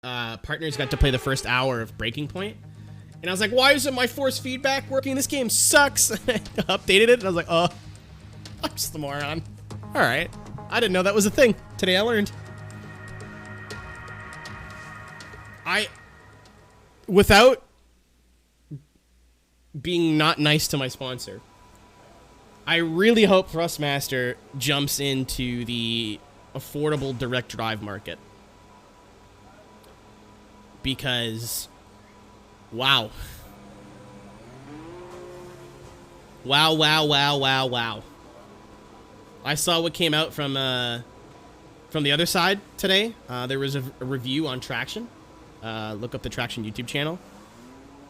partners got to play the first hour of Breaking Point. And I was like, why isn't my force feedback working? This game sucks. I updated it, and I was like, oh, I'm just a moron. All right. I didn't know that was a thing. Today I learned. Without being not nice to my sponsor, I really hope Thrustmaster jumps into the affordable direct drive market. Because, wow. Wow. I saw what came out from the other side today. There was a review on Traction. Look up the Traction YouTube channel.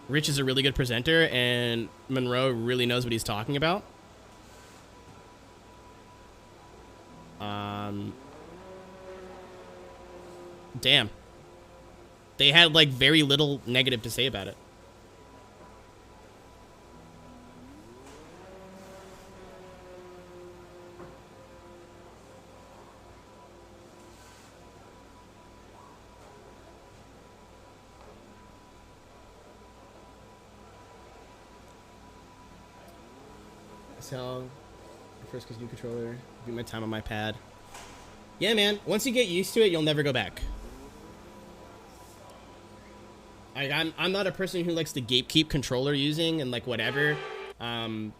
Rich is a really good presenter, and Monroe really knows what he's talking about. Damn. They had, like, very little negative to say about it. So, first because new controller, do my time on my pad. Yeah, man. Once you get used to it, you'll never go back. I'm not a person who likes to gatekeep controller using and like whatever. You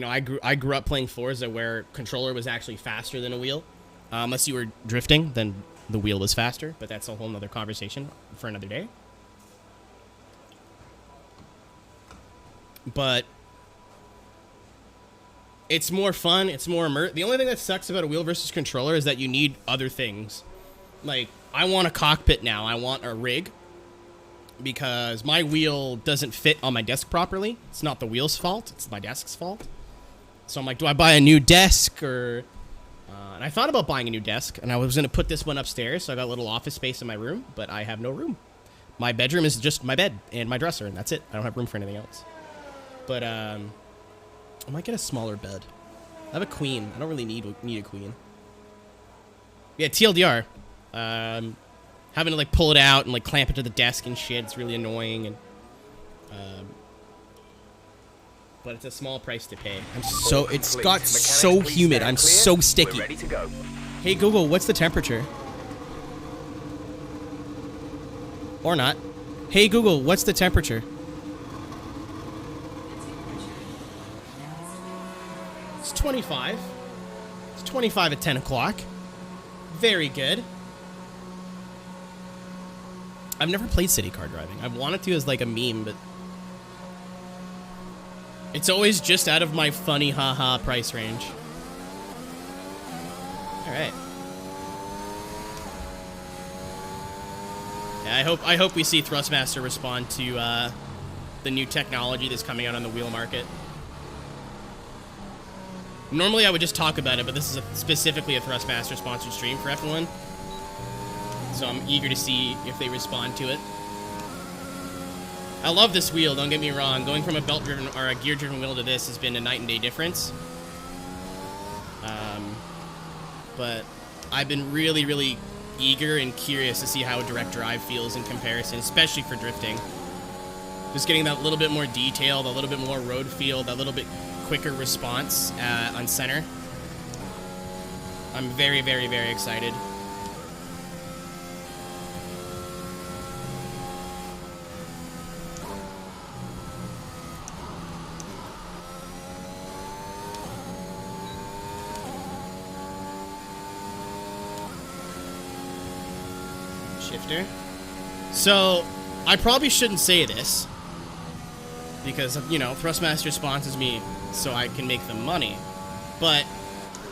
know, I grew up playing Forza where controller was actually faster than a wheel. Unless you were drifting, then the wheel was faster. But that's a whole nother conversation for another day. But it's more fun. It's more immersive. The only thing that sucks about a wheel versus controller is that you need other things. Like, I want a cockpit now. I want a rig. Because my wheel doesn't fit on my desk properly. It's not the wheel's fault. It's my desk's fault. So I'm like, do I buy a new desk or... and I thought about buying a new desk. And I was going to put this one upstairs. So I got a little office space in my room. But I have no room. My bedroom is just my bed and my dresser. And that's it. I don't have room for anything else. But, I might get a smaller bed. I have a queen. I don't really need a queen. Yeah, TLDR. Having to, like, pull it out and, like, clamp it to the desk and shit. It's really annoying. And, but it's a small price to pay. It's got so humid. I'm so sticky. Hey, Google, what's the temperature? Or not. Hey, Google, what's the temperature? It's 25. It's 25 at 10 o'clock. Very good. I've never played city car driving. I've wanted to as like a meme, but it's always just out of my funny haha price range. All right. Yeah, I hope we see Thrustmaster respond to the new technology that's coming out on the wheel market. Normally I would just talk about it, but this is specifically a Thrustmaster sponsored stream for F1. So I'm eager to see if they respond to it. I love this wheel, don't get me wrong. Going from a belt-driven or a gear-driven wheel to this has been a night and day difference. But I've been really, really eager and curious to see how direct drive feels in comparison, especially for drifting. Just getting that little bit more detail, a little bit more road feel, that little bit quicker response on center. I'm very, very, very excited. Shifter. So, I probably shouldn't say this because, you know, Thrustmaster sponsors me so I can make them money. But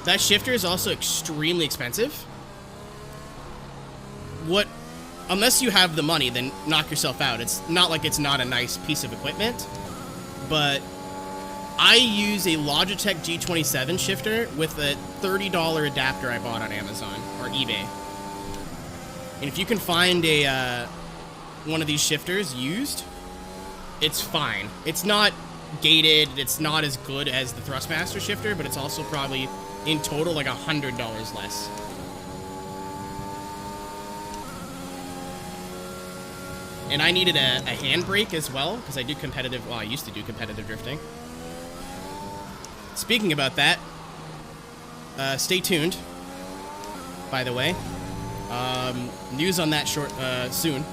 that shifter is also extremely expensive. Unless you have the money, then knock yourself out. It's not like it's not a nice piece of equipment, but I use a Logitech G27 shifter with a $30 adapter I bought on Amazon or eBay. And if you can find one of these shifters used, it's fine. It's not gated, it's not as good as the Thrustmaster shifter, but it's also probably, in total, like $100 less. And I needed a handbrake as well, because I do competitive, well, I used to do competitive drifting. Speaking about that, stay tuned, by the way. News on that soon.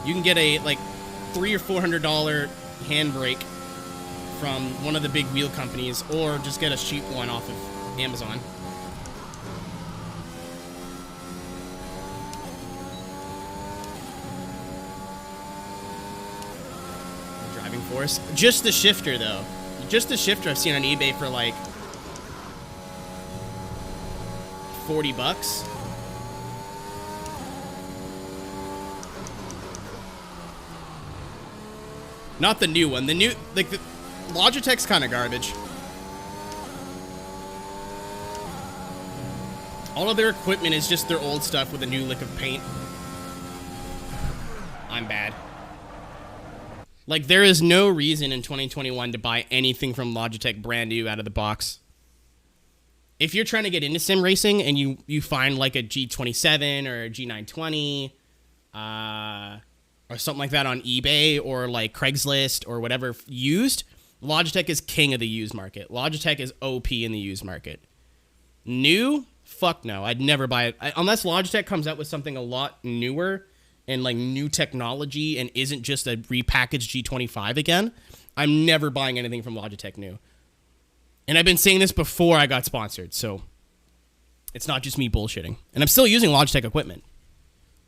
You can get a, like, $300 or $400 handbrake from one of the big wheel companies, or just get a cheap one off of Amazon. Driving force. Just the shifter, though. Just the shifter I've seen on eBay for like $40. Not the new one. The new, like, the Logitech's kind of garbage. All of their equipment is just their old stuff with a new lick of paint. I'm bad. Like, there is no reason in 2021 to buy anything from Logitech brand new out of the box. If you're trying to get into sim racing and you find like a G27 or a G920, or something like that on eBay or like Craigslist or whatever used, Logitech is king of the used market. Logitech is OP in the used market. New? Fuck no. I'd never buy it. Unless Logitech comes out with something a lot newer and like new technology and isn't just a repackaged G25 again, I'm never buying anything from Logitech new. And I've been saying this before I got sponsored, so it's not just me bullshitting. And I'm still using Logitech equipment.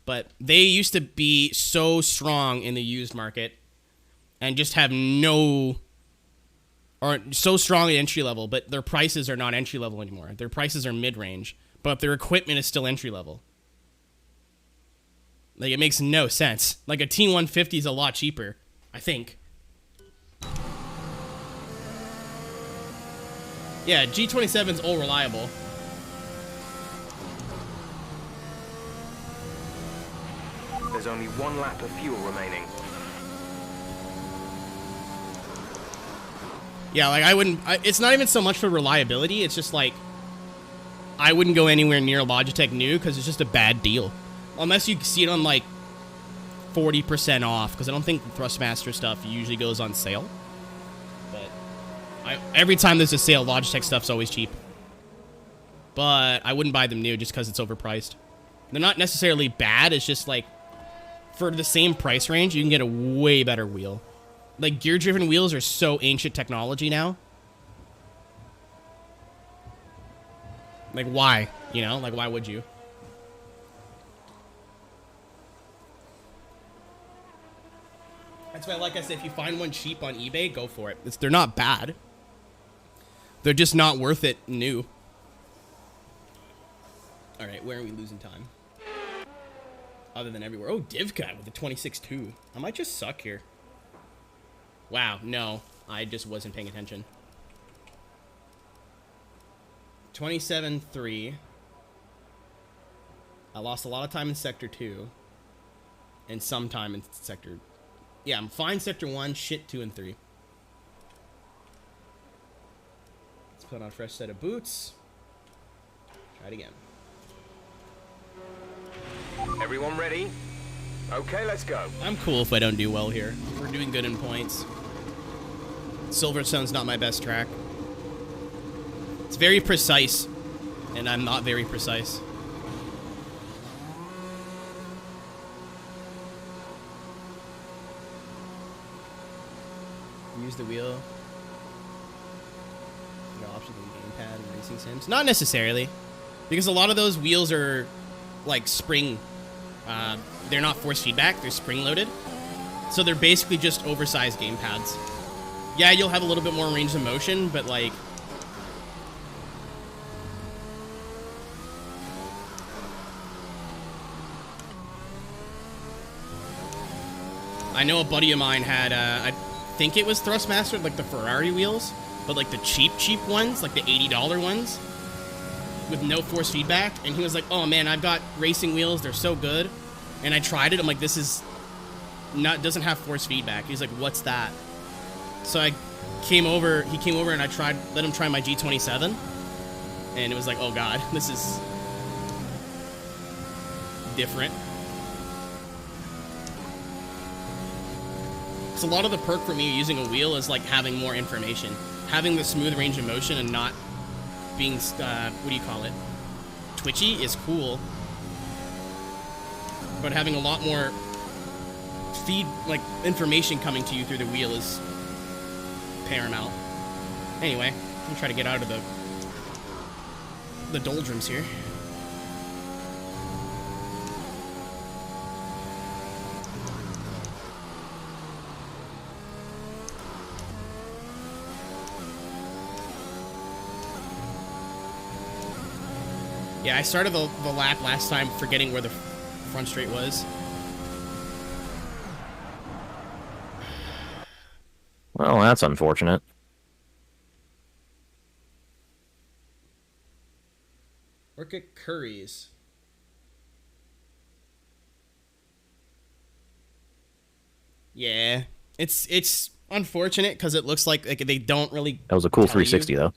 But they used to be so strong in the used market and just have no, or so strong at entry level, but their prices are not entry level anymore. Their prices are mid-range, but their equipment is still entry level. Like, it makes no sense. Like, a T150 is a lot cheaper, I think. Yeah, G27's all reliable. There's only one lap of fuel remaining. Yeah, like, I wouldn't... it's not even so much for reliability. It's just, like, I wouldn't go anywhere near Logitech new because it's just a bad deal. Unless you see it on, like, 40% off, because I don't think Thrustmaster stuff usually goes on sale. But every time there's a sale, Logitech stuff's always cheap. But I wouldn't buy them new just because it's overpriced. They're not necessarily bad. It's just, like, for the same price range, you can get a way better wheel. Like, gear-driven wheels are so ancient technology now. Like, why? You know? Like, why would you? That's why, like I said, if you find one cheap on eBay, go for it. They're not bad. They're just not worth it new. All right, where are we losing time? Other than everywhere. Oh, Divcat with the 26.2. I might just suck here. Wow, no. I just wasn't paying attention. 27.3. I lost a lot of time in Sector 2. And some time in Sector... Yeah, I'm fine Sector 1, shit 2 and 3. Let's put on a fresh set of boots. Try it again. Everyone ready? Okay, let's go. I'm cool if I don't do well here. We're doing good in points. Silverstone's not my best track. It's very precise, and I'm not very precise. Use the wheel. There are options in gamepad and racing sims. Not necessarily, because a lot of those wheels are like spring. They're not force feedback. They're spring loaded, so they're basically just oversized game pads. Yeah, you'll have a little bit more range of motion, but like. I know a buddy of mine had, I think it was Thrustmaster, like the Ferrari wheels, but like the cheap ones, like the $80 ones, with no force feedback, and he was like, oh man, I've got racing wheels, they're so good, and I tried it, I'm like, this is not, doesn't have force feedback. He's like, what's that? So he came over and I let him try my G27, and it was like, oh god, this is different. So a lot of the perk for me using a wheel is like having more information, having the smooth range of motion and not being, what do you call it, twitchy is cool, but having a lot more feed, like, information coming to you through the wheel is paramount. Anyway, I'm gonna try to get out of the doldrums here. Yeah, I started the lap last time forgetting where the front straight was. Well, that's unfortunate. Work at Curry's. Yeah, it's unfortunate because it looks like they don't really. That was a cool 360 though.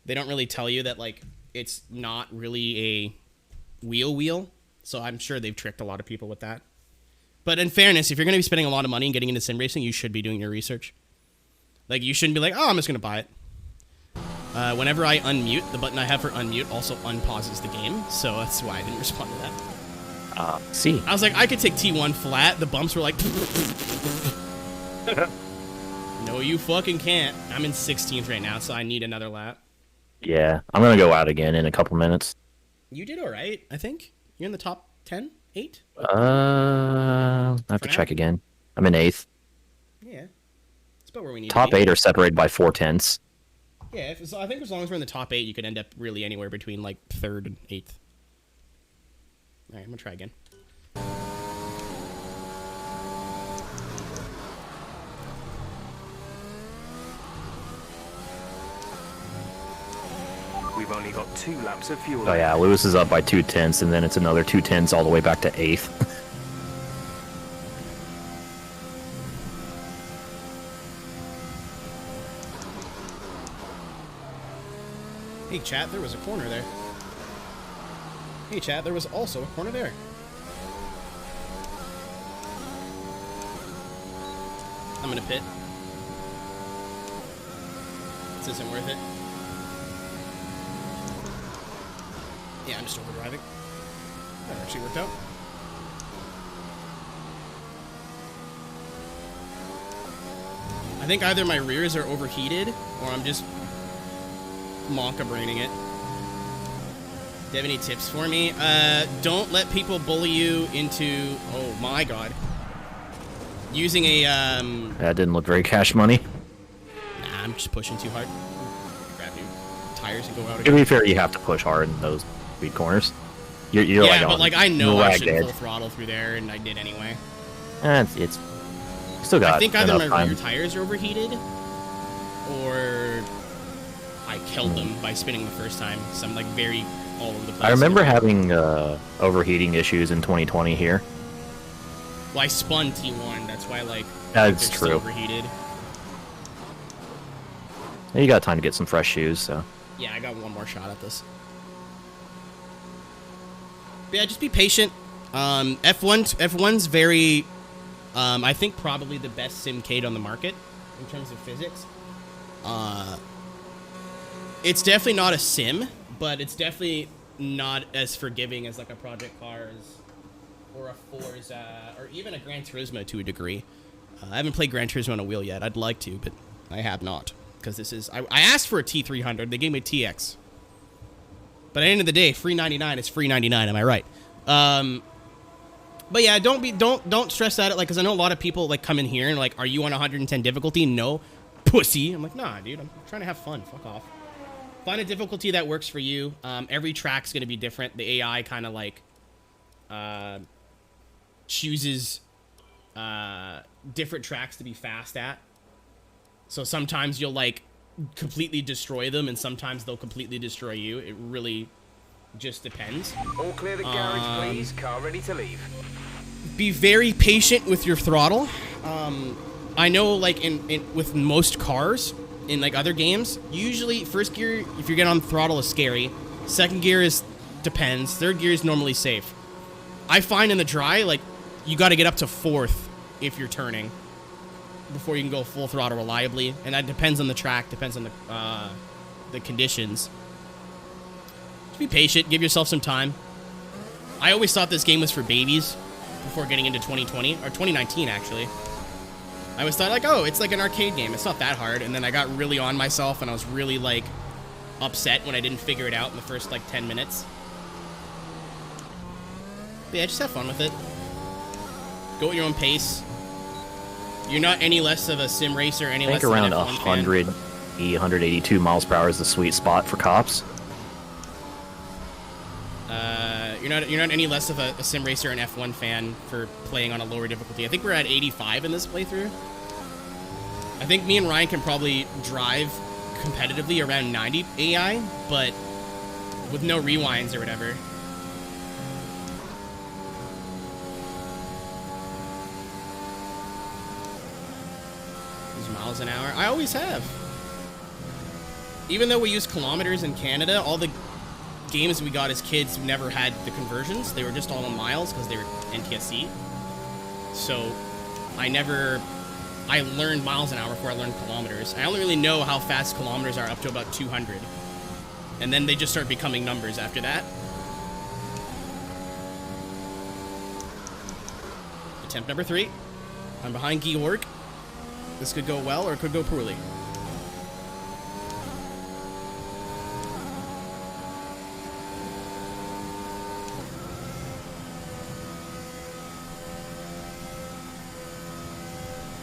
They don't really tell you that like it's not really a wheel, so I'm sure they've tricked a lot of people with that. But in fairness, if you're going to be spending a lot of money and getting into sim racing, you should be doing your research. Like, you shouldn't be like, oh, I'm just going to buy it. Whenever I unmute, the button I have for unmute also unpauses the game, so that's why I didn't respond to that. See. I was like, I could take T1 flat. The bumps were like... No, you fucking can't. I'm in 16th right now, so I need another lap. Yeah, I'm going to go out again in a couple minutes. You did all right, I think. You're in the top 10? 8? I have to check again. I'm in 8th. Yeah. That's about where we need Top to be. 8 are separated by 4/10. Yeah, I think as long as we're in the top 8, you could end up really anywhere between, like, 3rd and 8th. Alright, I'm gonna try again. We've only got 2 laps of fuel. Oh yeah, Lewis is up by 2/10, and then it's another 2/10 all the way back to 8th. Hey, chat, there was a corner there. Hey, chat, there was also a corner there. I'm gonna pit. This isn't worth it. Yeah, I'm just overdriving. That actually worked out. I think either my rears are overheated or I'm just monka braining it. Do you have any tips for me? Don't let people bully you into, oh my god, using a That didn't look very cash money. Nah, I'm just pushing too hard. Grab new tires and go out To again. be fair, you have to push hard in those speed corners. You're Yeah, like but on like I know I lag should edge. full throttle through there, and I did anyway. It's still got I think either enough my time. rear tires are overheated, or I killed them by spinning the first time. So I'm like very all over the place. I remember having overheating issues in 2020 here. Well, I spun T1. That's why like That's they're still true. overheated. You got time to get some fresh shoes, so. Yeah, I got one more shot at this. But yeah, just be patient. F1's very, I think probably the best simcade on the market in terms of physics. It's definitely not a sim, but it's definitely not as forgiving as like a Project Cars or a Forza or even a Gran Turismo to a degree. I haven't played Gran Turismo on a wheel yet. I'd like to, but I have not. Because this is... I asked for a T300. They gave me a TX. But at the end of the day, free 99 is free 99. Am I right? But yeah, don't stress at it. Like, because I know a lot of people like come in here and like, are you on 110 difficulty? No, pussy. I'm like, nah, dude. I'm trying to have fun. Fuck off. Find a difficulty that works for you. Every track's gonna be different. The AI kind of like chooses different tracks to be fast at. So sometimes you'll like completely destroy them, and sometimes they'll completely destroy you. It really just depends. All clear the garage, please. Car ready to leave. Be very patient with your throttle. I know, like with most cars in like other games, usually first gear, if you get on throttle, is scary. Second gear is depends. Third gear is normally safe. I find in the dry, like, you got to get up to fourth if you're turning before you can go full throttle reliably, and that depends on the track, depends on the conditions. Just be patient, give yourself some time. I always thought this game was for babies before getting into 2020, or 2019 actually. I always thought like, oh, it's like an arcade game, it's not that hard, and then I got really on myself and I was really like upset when I didn't figure it out in the first like 10 minutes. But yeah, just have fun with it. Go at your own pace. You're not any less of a sim racer, any less I think than around an F1 fan. 182 miles per hour is the sweet spot for cops. You're not any less of a sim racer and F1 fan for playing on a lower difficulty. I think we're at 85 in this playthrough. I think me and Ryan can probably drive competitively around 90 AI, but with no rewinds or whatever. These miles an hour. I always have. Even though we use kilometers in Canada, all the games we got as kids never had the conversions. They were just all in miles because they were NTSC. So I learned miles an hour before I learned kilometers. I only really know how fast kilometers are up to about 200. And then they just start becoming numbers after that. Attempt number 3. I'm behind Georg. This could go well or it could go poorly.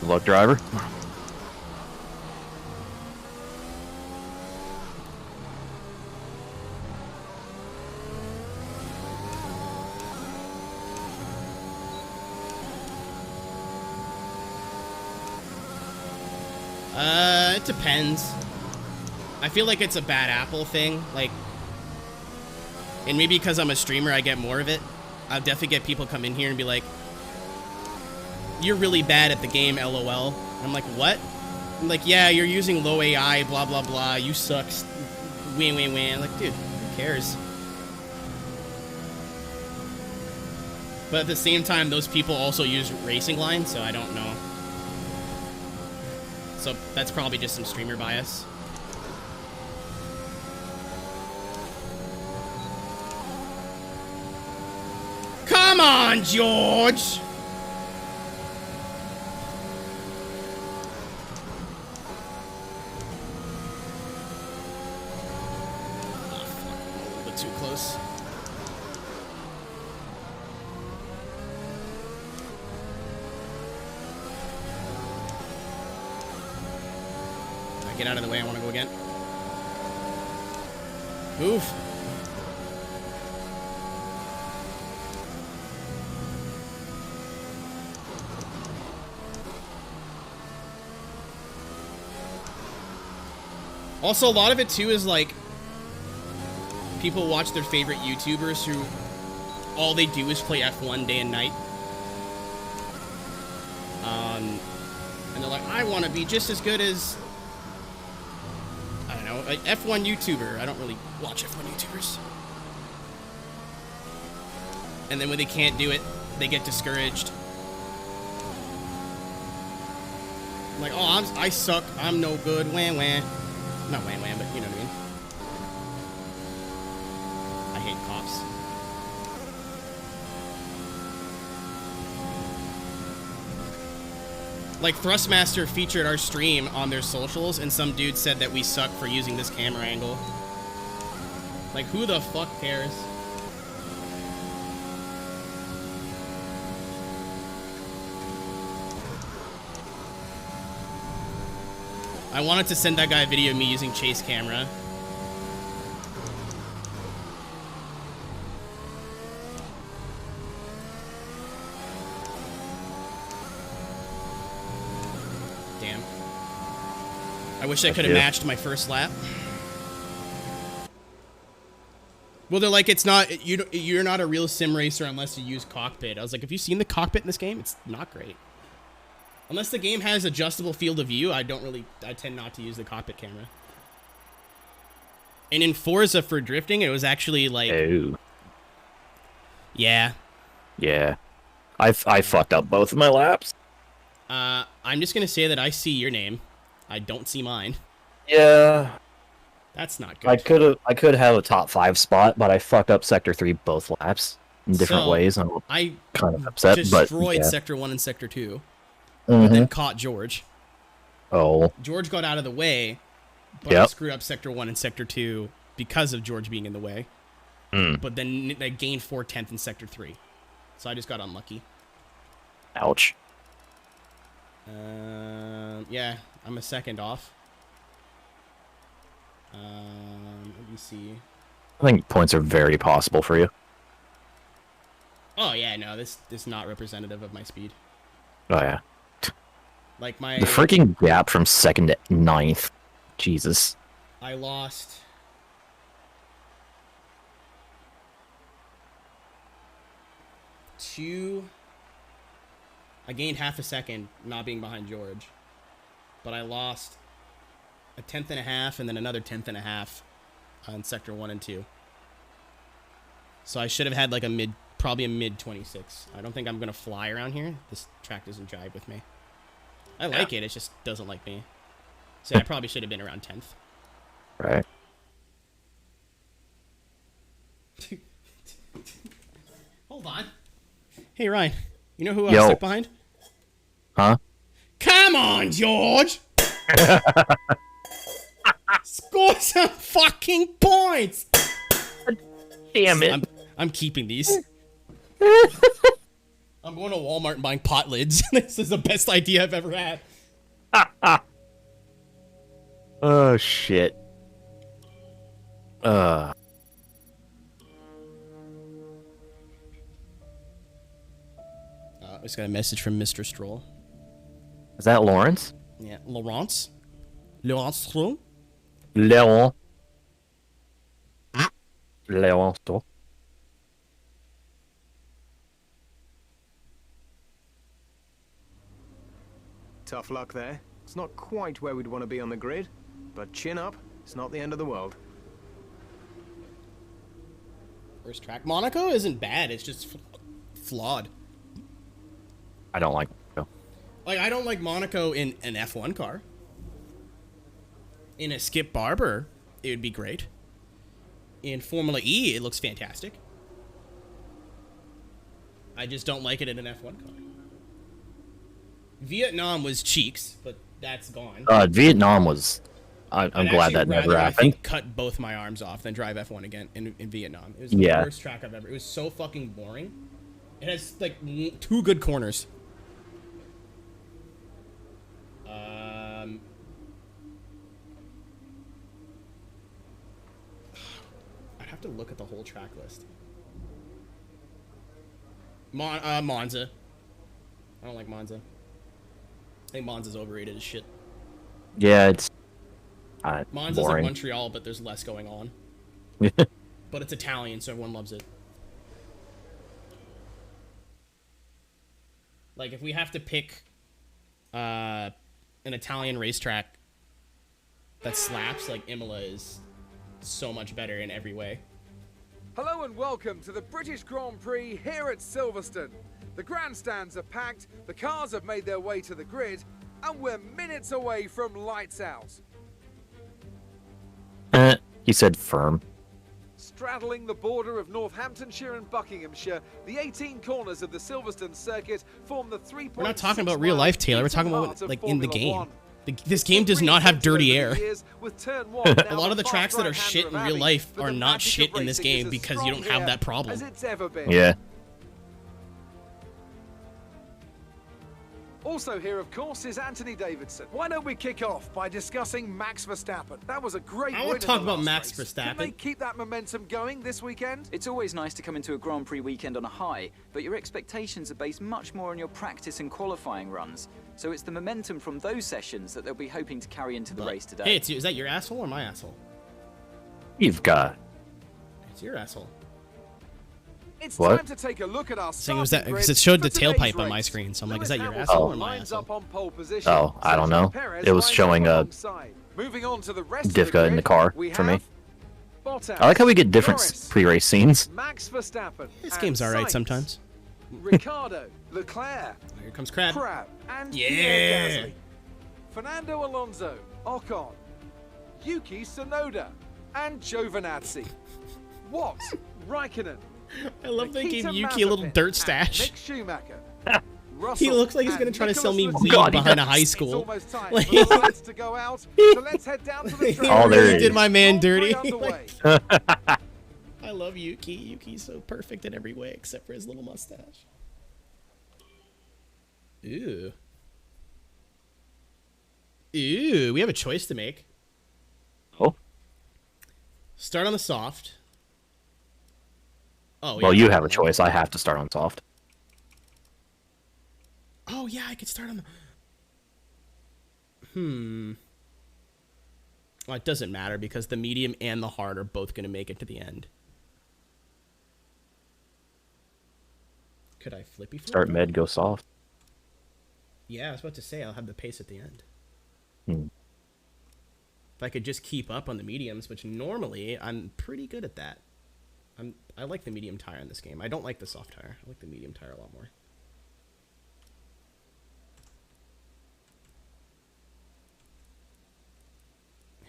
Good luck, driver. It depends. I feel like it's a bad apple thing, like, and maybe because I'm a streamer, I get more of it. I'll definitely get people come in here and be like, you're really bad at the game, LOL. And I'm like, what? I'm like, yeah, you're using low AI, blah, blah, blah. You suck. Win, win, win. I'm like, dude, who cares? But at the same time, those people also use racing lines, so I don't know. So that's probably just some streamer bias. Come on, George! Too close. Get out of the way, I want to go again. Move. Also, a lot of it too is like people watch their favorite YouTubers who all they do is play F1 day and night. And they're like, I want to be just as good as, I don't know, an F1 YouTuber. I don't really watch F1 YouTubers. And then when they can't do it, they get discouraged. I'm like, oh, I suck. I'm no good. Wham, wham. Not wham, wham, but you know what I mean. I hate cops. Like, Thrustmaster featured our stream on their socials, and some dude said that we suck for using this camera angle. Like, who the fuck cares? I wanted to send that guy a video of me using chase camera. Damn. I wish I could have matched my first lap. Well, they're like, it's not, you're not a real sim racer unless you use cockpit. I was like, have you seen the cockpit in this game? It's not great. Unless the game has adjustable field of view, I tend not to use the cockpit camera. And in Forza for drifting, it was actually like... Oh. Yeah. Yeah. I fucked up both of my laps. I'm just going to say that I see your name. I don't see mine. Yeah. That's not good. I could have a top 5 spot, but I fucked up Sector 3 both laps in different ways. I kind of upset, destroyed but, yeah. Sector 1 and Sector 2, but then caught George. Oh. George got out of the way, but I screwed up Sector 1 and Sector 2 because of George being in the way. But then I gained 4/10 in Sector 3. So I just got unlucky. Ouch. Yeah, I'm a second off. Let me see. I think points are very possible for you. Oh yeah, no, this is not representative of my speed. Oh yeah. Like my The freaking gap from 2nd to 9th. Jesus. I lost I gained half a second not being behind George, but I lost a 10th and a half and then another 10th and a half on Sector 1 and 2. So I should have had like probably a mid 26. I don't think I'm going to fly around here. This track doesn't jive with me. I like it just doesn't like me. So I probably should have been around 10th. Right. Hold on. Hey, Ryan. You know who I was stuck behind? Huh? Come on, George! Score some fucking points! Damn it. I'm keeping these. I'm going to Walmart and buying pot lids. This is the best idea I've ever had. Oh, shit. I just got a message from Mr. Stroll. Is that Lawrence? Yeah, Laurence. Laurence Stroll? Léon. Léon Stroll. Tough luck there. It's not quite where we'd want to be on the grid, but chin up, it's not the end of the world. First track. Monaco isn't bad, it's just flawed. I don't like Monaco. Like, I don't like Monaco in an F1 car. In a Skip Barber, it would be great. In Formula E, it looks fantastic. I just don't like it in an F1 car. Vietnam was cheeks, but that's gone. Vietnam was... I'm glad that never happened. I think cut both my arms off than drive F1 again in Vietnam. It was the worst track I've ever... It was so fucking boring. It has, like, 2 good corners. I'd have to look at the whole track list. Monza. I don't like Monza. I think Monza's overrated as shit. Yeah, it's Monza's boring. like Montreal, but there's less going on. But it's Italian, so everyone loves it. Like, if we have to pick an Italian racetrack that slaps, like, Imola is so much better in every way. Hello and welcome to the British Grand Prix here at Silverstone. The grandstands are packed, the cars have made their way to the grid, and we're minutes away from lights out. He said firm. Straddling the border of Northamptonshire and Buckinghamshire, the 18 corners of the Silverstone circuit form the 3. We're not talking about real life, Taylor. We're talking about, like, in the game. This game does not have dirty air. A lot of the tracks that are shit in real life are not shit in this game because you don't have that problem. Yeah. Also here, of course, is Anthony Davidson. Why don't we kick off by discussing Max Verstappen? That was a great I want to talk about Max Verstappen. Can they keep that momentum going this weekend? It's always nice to come into a Grand Prix weekend on a high, but your expectations are based much more on your practice and qualifying runs. So it's the momentum from those sessions that they'll be hoping to carry into the race today. Hey, is that your asshole or my asshole? You've got... It's your asshole. It's what? Time to take a look at our saying was that because it showed the tailpipe on my screen, so I'm like, is that your asshole or my asshole? Oh, I don't know. It was showing a Moving on to the rest Divka in the car for me. Bottas, I like how we get different Norris, pre-race scenes. Max Verstappen, This and game's alright Sainz, sometimes. Ricardo, Leclerc, Here comes Crab. Crab, and Yeah. Pierre Gasly. Fernando Alonso, Ocon, Yuki Tsunoda, and Giovinazzi. What? Raikkonen. I love they Nikita gave Yuki a little Mazepin, dirt and stash. Mick Schumacher. He Russell looks like he's gonna and try to sell me Nicholas weed God, he behind a does. high It's school. almost time Like- for the lads to go out, so let's head down to the track. Oh, there really it did is. my man Grand Prix dirty. underway. I love Yuki. Yuki's so perfect in every way except for his little mustache. Ew. Ew, we have a choice to make. Oh, Start on the soft. Oh, well, yeah. you have a choice. I have to start on soft. Oh, yeah, I could start on the... Well, it doesn't matter because the medium and the hard are both going to make it to the end. Could I flippy flip? Start med, go soft. Yeah, I was about to say I'll have the pace at the end. Hmm. If I could just keep up on the mediums, which normally I'm pretty good at that. I like the medium tire in this game. I don't like the soft tire. I like the medium tire a lot more.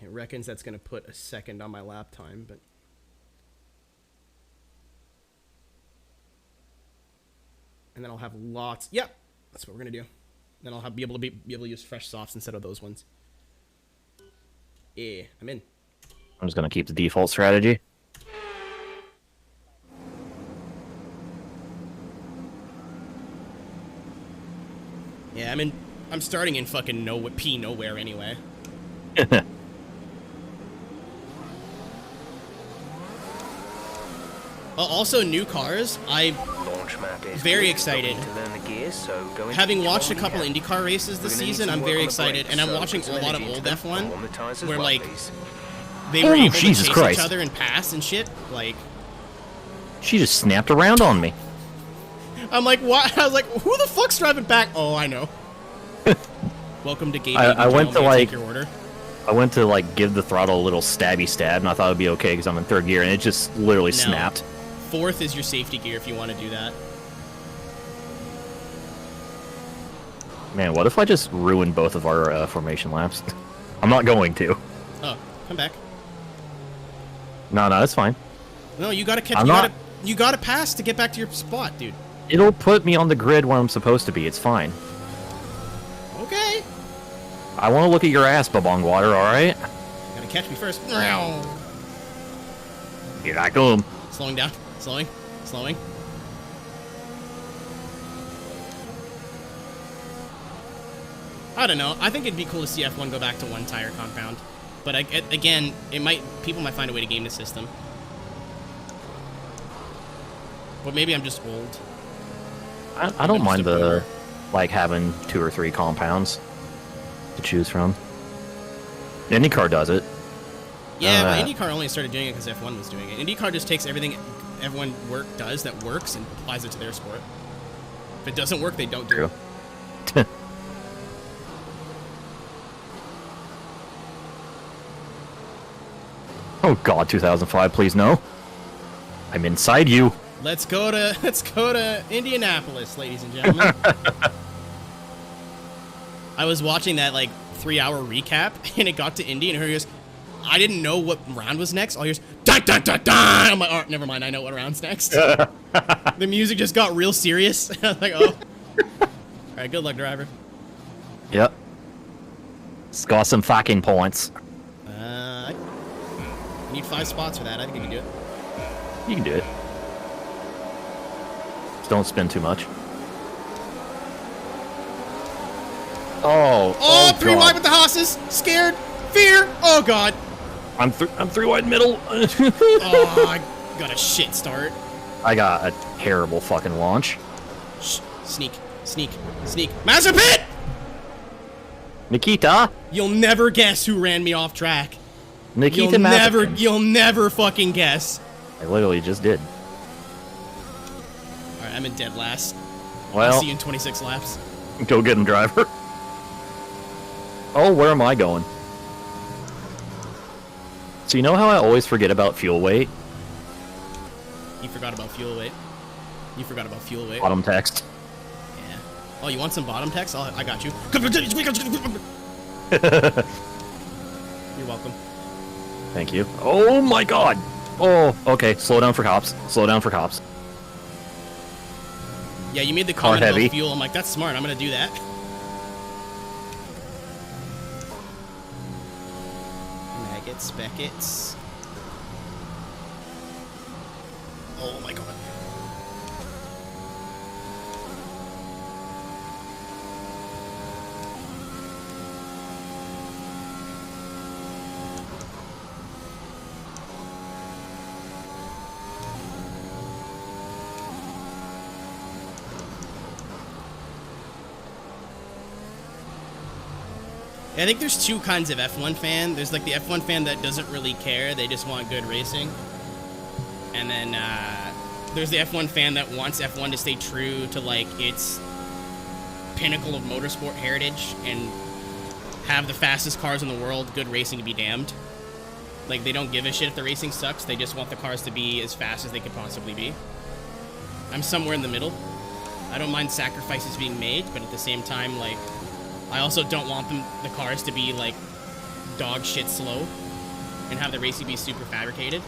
It reckons that's going to put a second on my lap time, but... And then I'll have lots... Yep! That's what we're going to do. Then I'll be able to use fresh softs instead of those ones. Yeah, I'm in. I'm just gonna keep the default strategy. Yeah, I'm starting in fucking nowhere anyway. Also, new cars. Very excited. Having watched a couple IndyCar races this season, I'm very excited, and I'm watching a lot of old F1 where like they were able to Jesus chase Christ. each other and pass and shit. Like, She just snapped around on me. I'm like, what? I was like, who the fuck's driving back? Oh, I know. Welcome to Game. I went to like your order. I went to like give the throttle a little stabby stab, and I thought it'd be okay because I'm in third gear, and it just literally No. snapped. Fourth is your safety gear if you want to do that. Man, what if I just ruined both of our formation laps? I'm not going to. Oh, come back. No, that's fine. No, you gotta catch. I'm You not- gotta pass to get back to your spot, dude. It'll put me on the grid where I'm supposed to be. It's fine. Okay. I want to look at your ass, Babong Water, alright? Gotta catch me first. Here I come. Slowing down. Slowing. I don't know. I think it'd be cool to see F1 go back to one tire compound. But again, people might find a way to game the system. But maybe I'm just old. I don't mind the like having 2 or 3 compounds to choose from. IndyCar does it. Yeah, but IndyCar only started doing it because F1 was doing it. IndyCar just takes everything everyone does that works and applies it to their sport. If it doesn't work, they don't do True. it. Oh god, 2005, please no. I'm inside you. Let's go to Indianapolis, ladies and gentlemen. I was watching that like 3-hour recap, and it got to Indy, and he goes, "I didn't know what round was next." All he goes, "Dun dun dun dun." I'm like, "Oh, never mind. I know what round's next." The music just got real serious. I was like, "Oh, all right. Good luck, driver." Yep. Score some fucking points. I need 5 spots for that. I think I can do it. You can do it. Just don't spin too much. Oh, 3 God. wide with the Haas's. Scared. Fear. Oh god. I'm 3 wide middle. Oh, I got a shit start. I got a terrible fucking launch. Shh. Sneak. Mazepin! Nikita. You'll never guess who ran me off track. Nikita Mazepin. You'll never fucking guess. I literally just did. All right, I'm in dead last. I'll Well, see you in 26 laps. go get him, driver. Oh, where am I going? So you know how I always forget about fuel weight? You forgot about fuel weight. You forgot about fuel weight. Bottom text. Yeah. Oh, you want some bottom text? I got you. You're welcome. Thank you. Oh my god! Oh, okay. Slow down for cops. Slow down for cops. Yeah, you made the Car comment heavy. about fuel. I'm like, that's smart. I'm gonna do that. Maggots, Beckets. Oh my god. I think there's two kinds of F1 fan. There's like the F1 fan that doesn't really care. They just want good racing. And then there's the F1 fan that wants F1 to stay true to like its pinnacle of motorsport heritage and have the fastest cars in the world, good racing to be damned. Like they don't give a shit if the racing sucks. They just want the cars to be as fast as they could possibly be. I'm somewhere in the middle. I don't mind sacrifices being made, but at the same time, like, I also don't want the cars to be, like, dog shit slow and have the racing be super fabricated.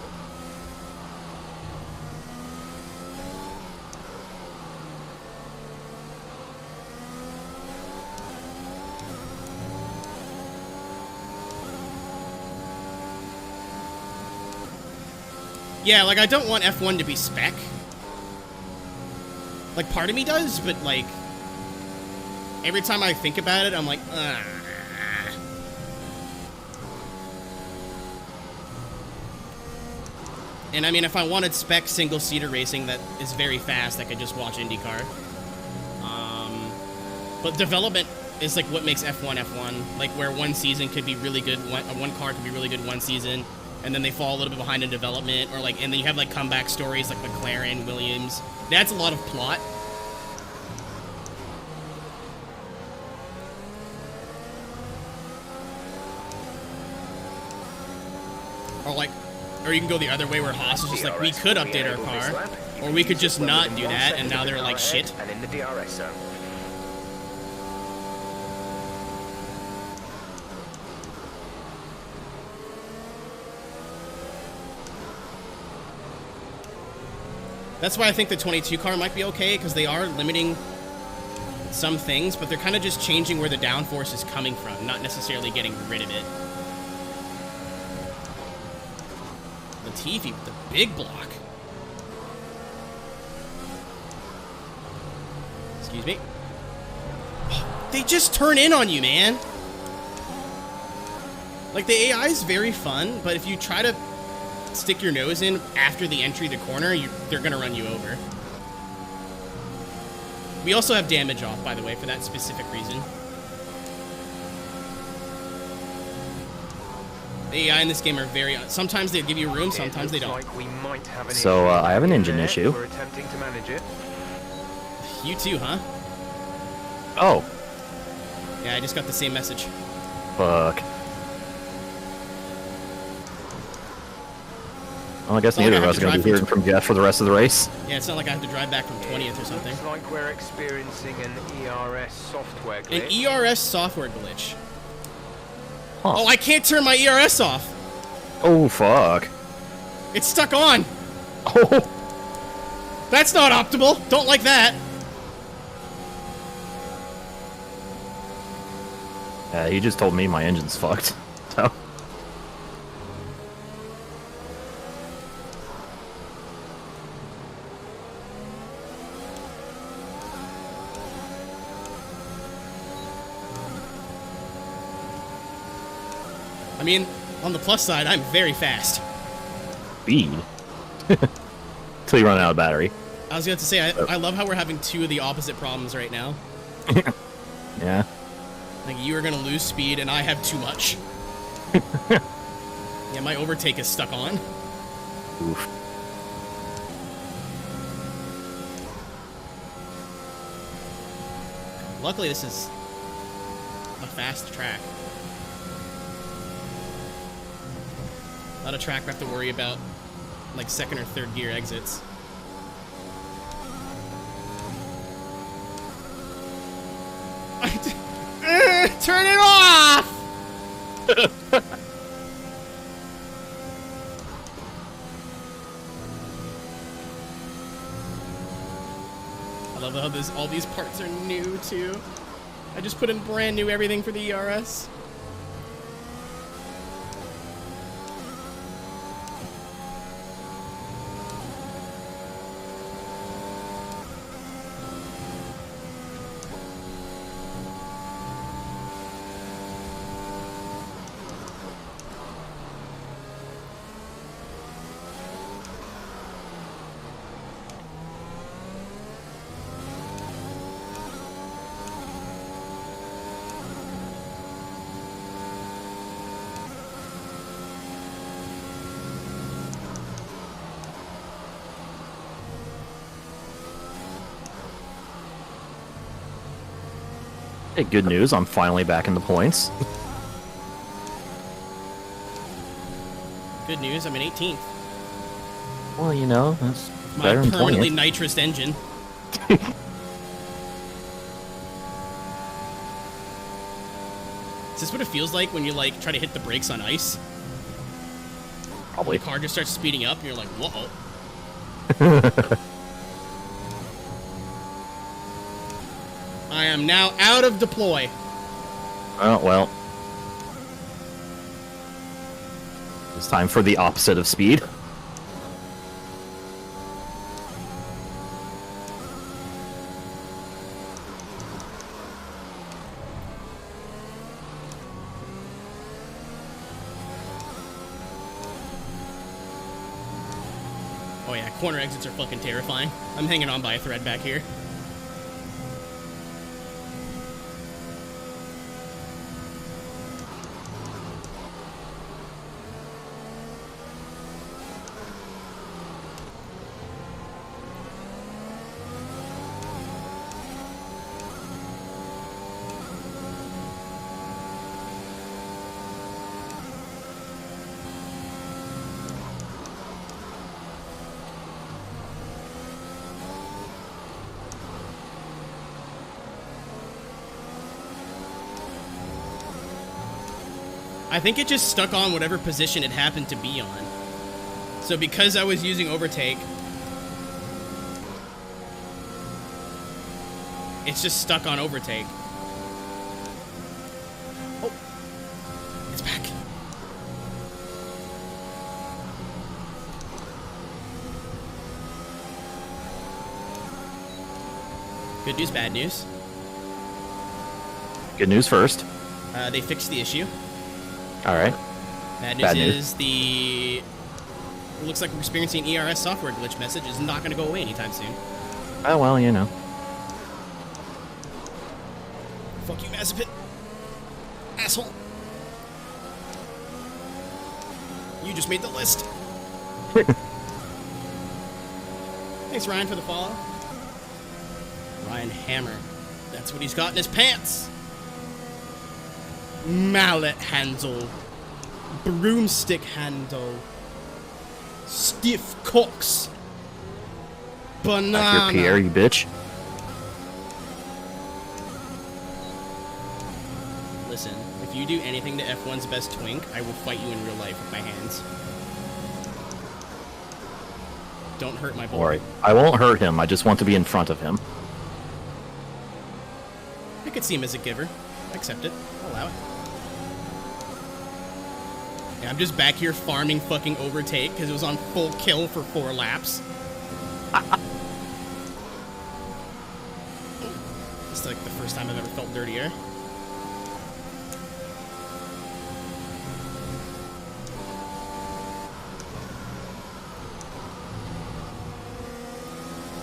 Yeah, like, I don't want F1 to be spec. Like, part of me does, but, like, every time I think about it, I'm like, ugh. And I mean, if I wanted spec single-seater racing that is very fast, I could just watch IndyCar. But development is like what makes F1 F1. Like where one season could be really good, one car could be really good one season, and then they fall a little bit behind in development, or like, and then you have like comeback stories like McLaren, Williams. That's a lot of plot. Or like, or you can go the other way where Haas is just like, we could update our car, or we could just not do that, and now they're like shit. And in the DRS zone. That's why I think the 22 car might be okay, because they are limiting some things, but they're kind of just changing where the downforce is coming from, not necessarily getting rid of it. Latifi with the big block. Excuse me. They just turn in on you, man. Like, the AI is very fun, but if you try to stick your nose in after the entry to the corner, they're gonna run you over. We also have damage off, by the way, for that specific reason. The AI in this game are very... Sometimes they give you room, sometimes they don't. Like we might have an So, issue I have an in engine there. issue. We're attempting to manage it. You too, huh? Oh, Yeah, I just got the same message. fuck. Well, I guess It's not neither like I of us have are to going to be drive hearing from Jeff for the rest of the race. Yeah, it's not like I have to drive back from 20th or something. Looks like we're experiencing an ERS software glitch. An ERS software glitch. Huh. Oh, I can't turn my ERS off. Oh, fuck. It's stuck on. Oh, That's not optimal. Don't like that. he just told me my engine's fucked. So. I mean, on the plus side, I'm very fast. Speed. Till you run out of battery. I was going to say, I love how we're having two of the opposite problems right now. Yeah. Like, you are going to lose speed, and I have too much. Yeah, my overtake is stuck on. Oof. Luckily, this is a fast track. Not a track we have to worry about, like, second or third gear exits. Turn it off! I love how all these parts are new, too. I just put in brand new everything for the ERS. Hey, good news, I'm finally back in the points. Good news, I'm in 18th. Well, you know, that's My better than permanently 20th. nitrous engine. Is this what it feels like when you, like, try to hit the brakes on ice? Probably. The car just starts speeding up, and you're like, whoa. I am now out of deploy. Oh, well. It's time for the opposite of speed. Oh yeah, corner exits are fucking terrifying. I'm hanging on by a thread back here. I think it just stuck on whatever position it happened to be on. So because I was using Overtake, it's just stuck on Overtake. Oh, it's back. Good news, bad news. Good news first. They fixed the issue. Alright. Bad news is the... It looks like we're experiencing an ERS software glitch message is not going to go away anytime soon. Oh, well, you know. Fuck you, Mazepin. Asshole. You just made the list. Thanks, Ryan, for the follow. Ryan Hammer. That's what he's got in his pants. Mallet handle. Broomstick handle. Stiff cocks. Banana. Back here, Pierre, you bitch. Listen, if you do anything to F1's best twink, I will fight you in real life with my hands. Don't hurt my boy. Alright. I won't hurt him, I just want to be in front of him. I could see him as a giver. I accept it. I'll allow it. Yeah, I'm just back here farming fucking Overtake because it was on full kill for 4 laps. It's like the first time I've ever felt dirtier.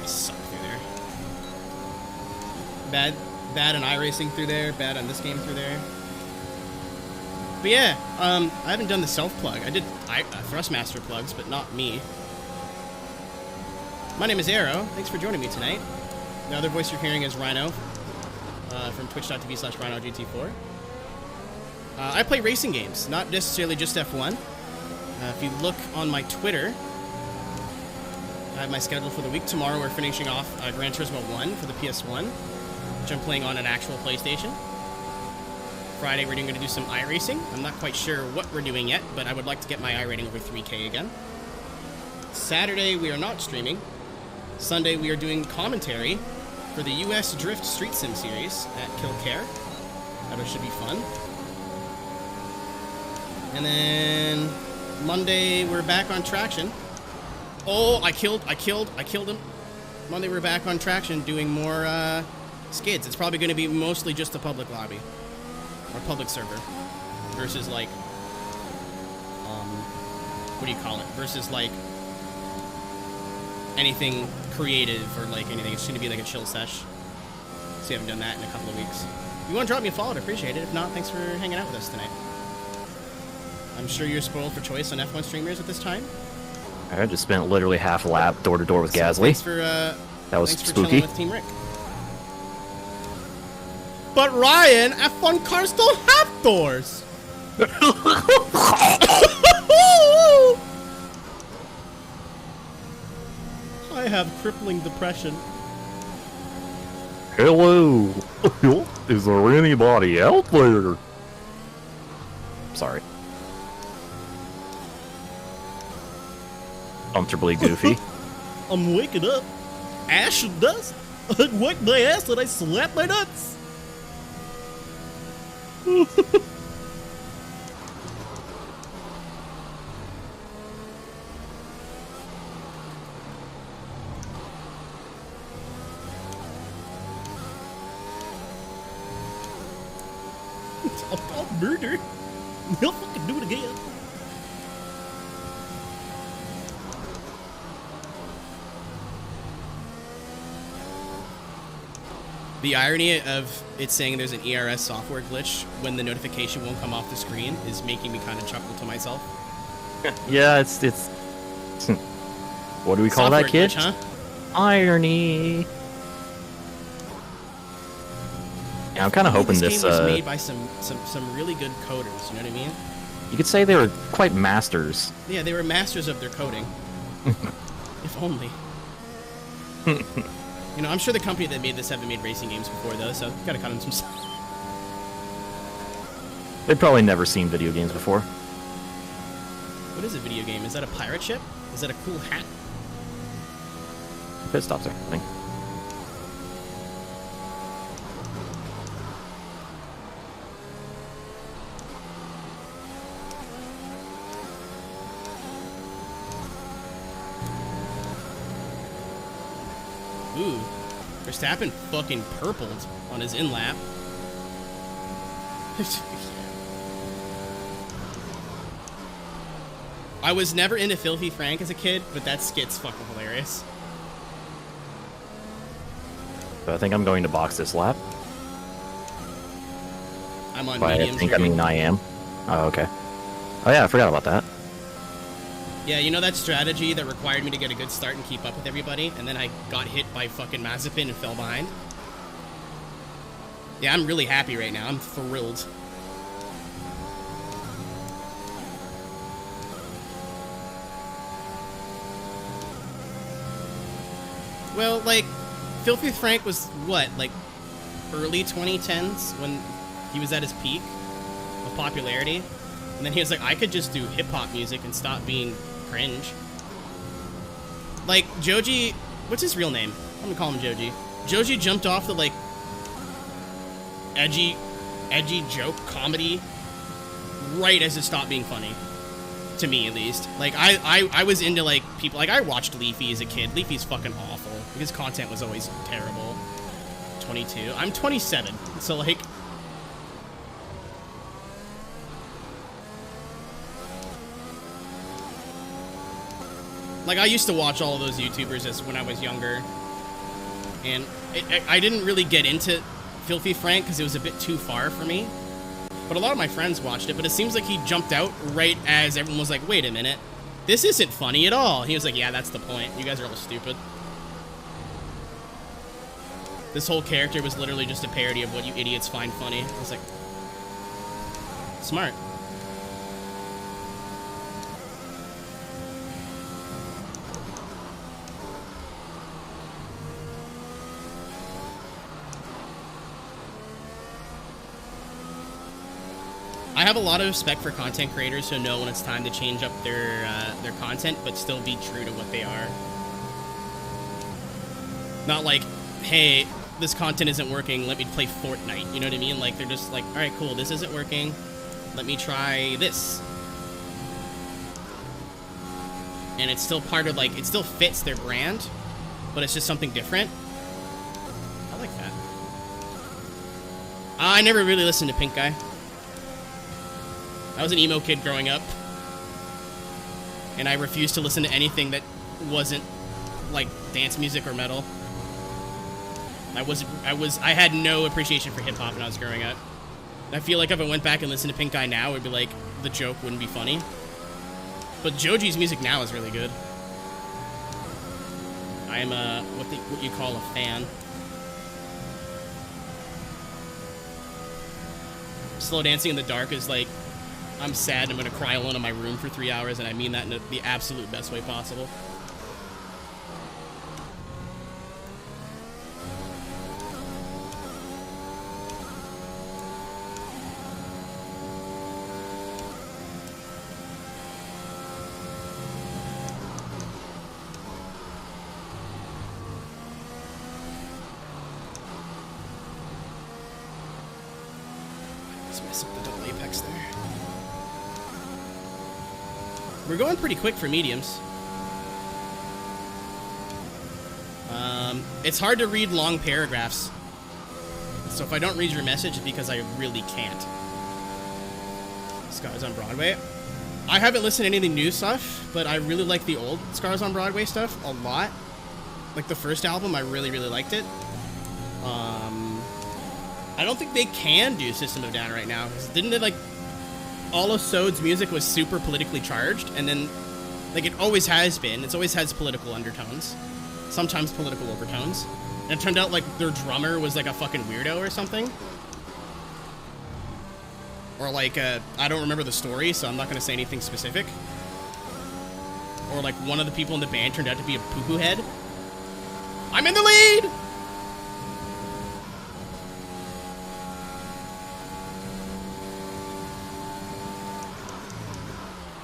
I suck through there. Bad on iRacing through there, bad on this game through there. But yeah, I haven't done the self-plug. I did Thrustmaster plugs, but not me. My name is Aero. Thanks for joining me tonight. The other voice you're hearing is Rhino from twitch.tv/RynoGT4. I play racing games, not necessarily just F1. If you look on my Twitter, I have my schedule for the week. Tomorrow we're finishing off Gran Turismo 1 for the PS1, which I'm playing on an actual PlayStation. Friday we're going to do some iRacing. I'm not quite sure what we're doing yet, but I would like to get my iRating over 3K again. Saturday we are not streaming. Sunday we are doing commentary for the US Drift Street Sim series at Kilcare. That should be fun. And then Monday we're back on traction. Oh, I killed him. Monday we're back on traction doing more skids. It's probably going to be mostly just a public lobby or public server versus like what do you call it? Versus like anything creative or like anything. It's going to be like a chill sesh. So you haven't done that in a couple of weeks. If you want to drop me a follow, I'd appreciate it. If not, thanks for hanging out with us tonight. I'm sure you're spoiled for choice on F1 streamers at this time. I just spent literally half a lap door to door with Gasly. Thanks for that was thanks for spooky. chilling with Team Rick. But Ryan, F1 cars don't have doors. I have crippling depression. Hello. Is there anybody out there? Sorry. Comfortably goofy. I'm waking up. Ash and dust. I wiped my ass and I slapped my nuts. It's all called murder. He'll fucking do it again. The irony of it saying there's an ERS software glitch when the notification won't come off the screen is making me kind of chuckle to myself. Yeah, it's what do we call Software that, kid? glitch, huh? Irony. Yeah, I'm kind of hoping this this. game was made by some really good coders. You know what I mean? You could say they were quite masters. Yeah, they were masters of their coding. If only. You know, I'm sure the company that made this haven't made racing games before, though, so gotta cut them some stuff. They've probably never seen video games before. What is a video game? Is that a pirate ship? Is that a cool hat? Pit stops there, I think. Ooh, Verstappen fucking purpled on his in-lap. I was never into Filthy Frank as a kid, but that skit's fucking hilarious. But I think I'm going to box this lap. I'm on By I mediums. think I mean I am. Oh, okay. Oh yeah, I forgot about that. Yeah, you know that strategy that required me to get a good start and keep up with everybody, and then I got hit by fucking Mazepin and fell behind? Yeah, I'm really happy right now. I'm thrilled. Well, like, Filthy Frank was, what, like, early 2010s when he was at his peak of popularity? And then he was like, I could just do hip-hop music and stop being cringe. Like, Joji... What's his real name? I'm gonna call him Joji. Joji jumped off the, like, edgy joke comedy right as it stopped being funny. To me, at least. Like, I was into, like, people... Like, I watched Leafy as a kid. Leafy's fucking awful. His content was always terrible. 22. I'm 27. So, like... Like, I used to watch all of those YouTubers as when I was younger. And I didn't really get into Filthy Frank because it was a bit too far for me. But a lot of my friends watched it, but it seems like he jumped out right as everyone was like, wait a minute. This isn't funny at all. He was like, yeah, that's the point. You guys are all stupid. This whole character was literally just a parody of what you idiots find funny. I was like, smart. have a lot of respect for content creators who know when it's time to change up their content, but still be true to what they are. Not like, hey, this content isn't working, let me play Fortnite. You know what I mean? Like, they're just like, all right, cool, this isn't working. Let me try this. And it's still part of, like, it still fits their brand, but it's just something different. I like that. I never really listened to Pink Guy. I was an emo kid growing up, and I refused to listen to anything that wasn't like dance music or metal. I had no appreciation for hip hop when I was growing up. I feel like if I went back and listened to Pink Guy now, it'd be like the joke wouldn't be funny. But Joji's music now is really good. I am what you call a fan. Slow dancing in the dark is like, I'm sad, I'm gonna cry alone in my room for 3 hours, and I mean that in the absolute best way possible. Let's mess up the double apex there. We're going pretty quick for mediums. It's hard to read long paragraphs. So if I don't read your message, it's because I really can't. Scars on Broadway. I haven't listened to any of the new stuff, but I really like the old Scars on Broadway stuff a lot. Like the first album, I really, really liked it. I don't think they can do System of a Down right now. Didn't it, like, all of Sode's music was super politically charged, and then, like, it always has been. It's always has political undertones, sometimes political overtones. And it turned out, like, their drummer was, like, a fucking weirdo or something. Or, like, I don't remember the story, so I'm not going to say anything specific. Or, like, one of the people in the band turned out to be a poo-poo head. I'm in the lead!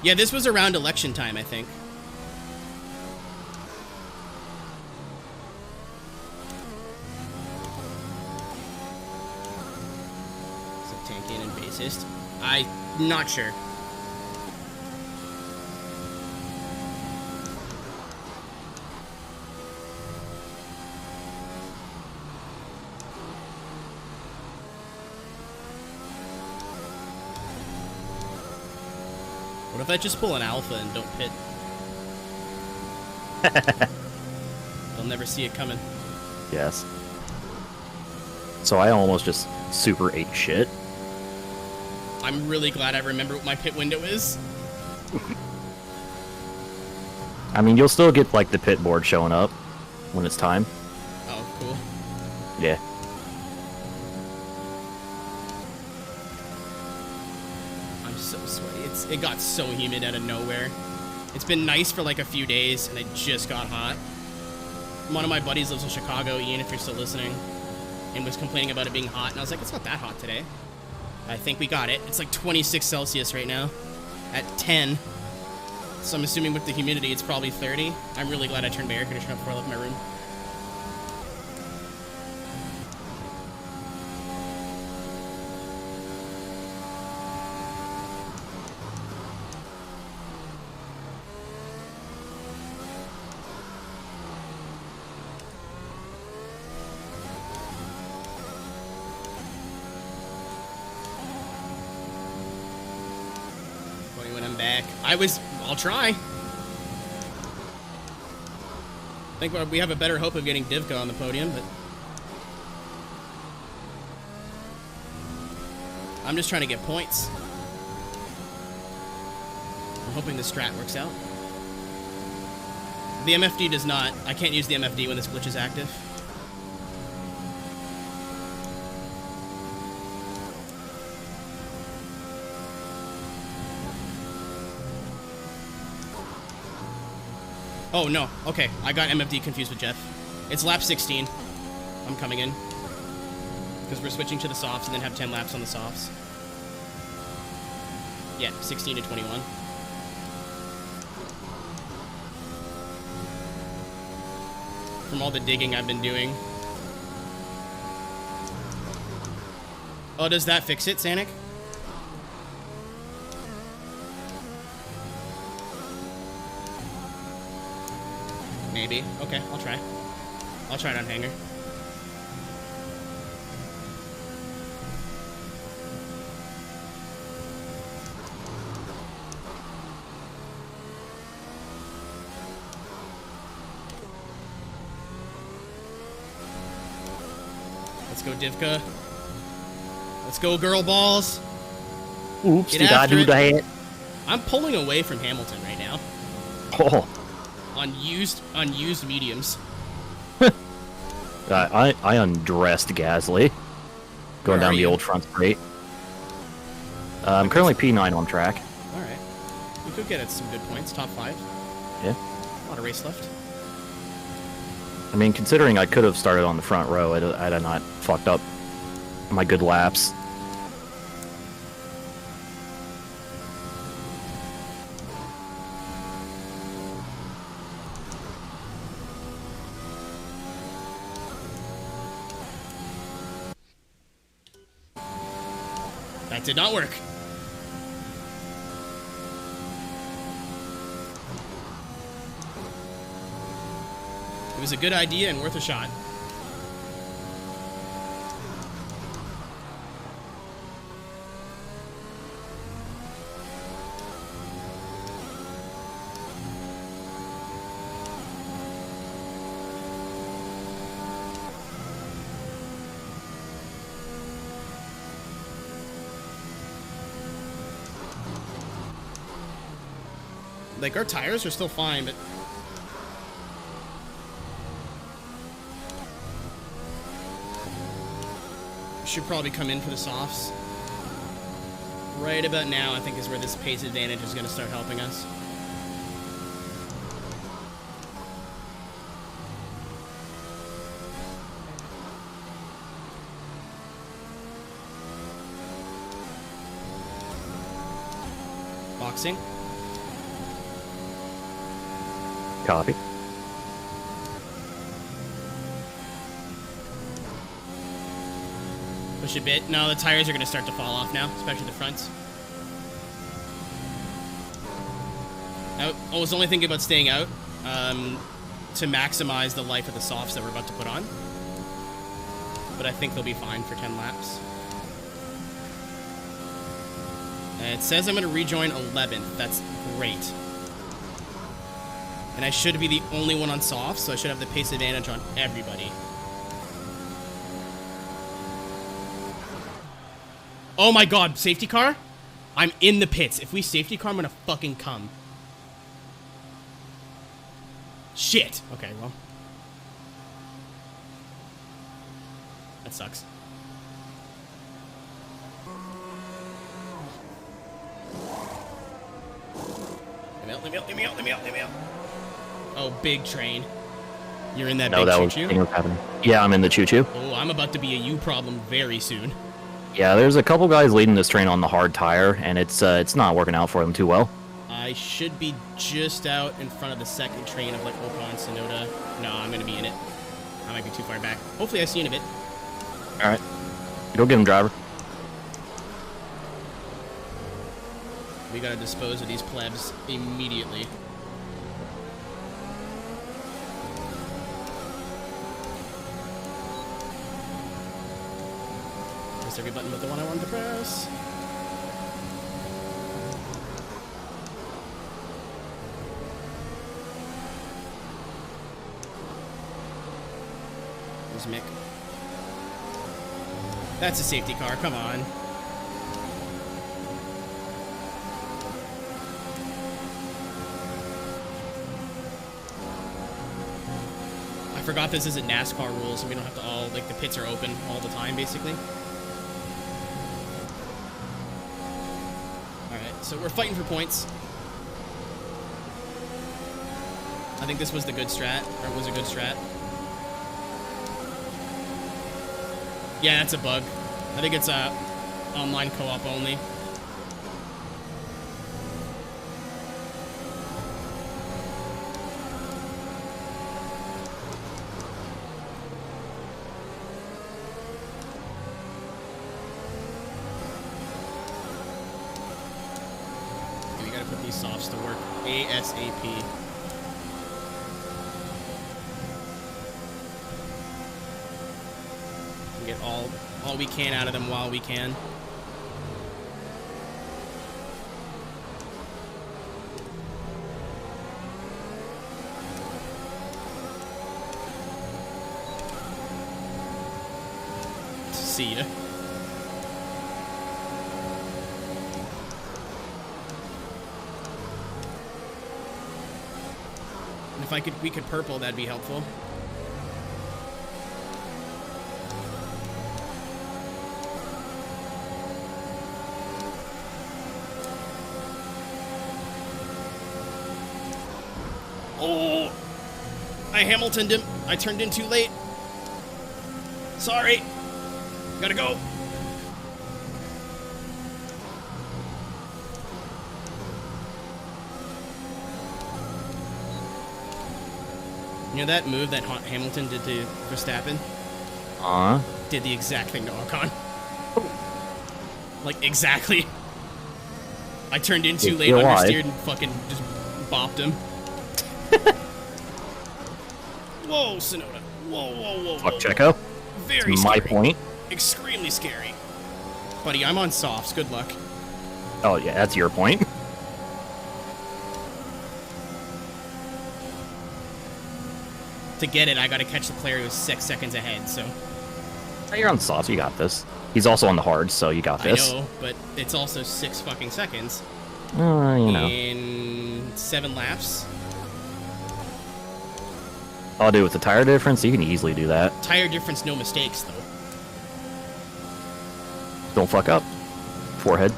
Yeah, this was around election time, I think. Is it tanking and bassist? I'm not sure. What if I just pull an alpha and don't pit? They'll never see it coming. Yes. So I almost just super ate shit. I'm really glad I remember what my pit window is. I mean, you'll still get, like, the pit board showing up when it's time. Oh, cool. Yeah. I'm so sweaty. It got so humid out of nowhere. It's been nice for like a few days, and it just got hot. One of my buddies lives in Chicago, Ian, if you're still listening, and was complaining about it being hot, and I was like, it's not that hot today. I think we got it. It's like 26 Celsius right now at 10. So I'm assuming with the humidity, it's probably 30. I'm really glad I turned my air conditioner up before I left my room. When I'm back, I'll try. I think we have a better hope of getting Divka on the podium, but I'm just trying to get points. I'm hoping the strat works out. The MFD does not. I can't use the MFD when this glitch is active. Oh, no. Okay, I got MFD confused with Jeff. It's lap 16. I'm coming in. Because we're switching to the softs and then have 10 laps on the softs. Yeah, 16 to 21. From all the digging I've been doing. Oh, does that fix it, Sanic? Maybe. Okay, I'll try. I'll try it on Hanger. Let's go, Divka. Let's go, girl balls. Oops, Get did I after do it. that? I'm pulling away from Hamilton right now Oh, on used mediums. I undressed Gasly. Going Where down are the you? old front straight. I'm currently P9 on track. All right, we could get at some good points. Top 5. Yeah. A lot of race left. I mean, considering I could have started on the front row, I'd have not fucked up my good laps. That did not work. It was a good idea and worth a shot. Like, our tires are still fine, but... should probably come in for the softs. Right about now, I think, is where this pace advantage is going to start helping us. Boxing. Copy. Push a bit. No, the tires are going to start to fall off now, especially the fronts. I was only thinking about staying out to maximize the life of the softs that we're about to put on. But I think they'll be fine for 10 laps. It says I'm going to rejoin 11th. That's great. And I should be the only one on softs, so I should have the pace advantage on everybody. Oh my god, safety car? I'm in the pits. If we safety car, I'm gonna fucking come. Shit. Okay, well. That sucks. Let me out. Oh, big train. You're in that No, big that was, choo-choo? thing was happening. Yeah, I'm in the choo-choo. Oh, I'm about to be a you problem very soon. Yeah, there's a couple guys leading this train on the hard tire, and it's not working out for them too well. I should be just out in front of the second train of like Ocon, Sonoda. No, I'm gonna be in it. I might be too far back. Hopefully I see you in a bit. All right, go get him, driver. We gotta dispose of these plebs immediately. Press every button but the one I wanted to press. There's Mick. That's a safety car, come on. I forgot this isn't NASCAR rules, so we don't have to all, like, the pits are open all the time, basically. Alright, so we're fighting for points. I think this was the good strat, or was a good strat. Yeah, that's a bug. I think it's online co-op only. these softs to work ASAP. Get all we can out of them while we can. See ya. And if we could purple, that'd be helpful. Oh! I Hamiltoned him. I turned in too late. Sorry. Gotta go. You know that move that Hamilton did to Verstappen? Did the exact thing to Ocon. Like, exactly. I turned in too late, understeered, and fucking just bopped him. Whoa, Sonoda. Whoa, whoa, whoa, Fuck whoa. Checo. Very It's my scary. point. Extremely scary. Buddy, I'm on softs. Good luck. Oh, yeah, that's your point. To get it, I gotta catch the player who's 6 seconds ahead, so... You're on soft, you got this. He's also on the hard, so you got this. I know, but it's also 6 fucking seconds. You know. In 7 laps. I'll do with the tire difference, you can easily do that. Tire difference, no mistakes, though. Don't fuck up. Forehead.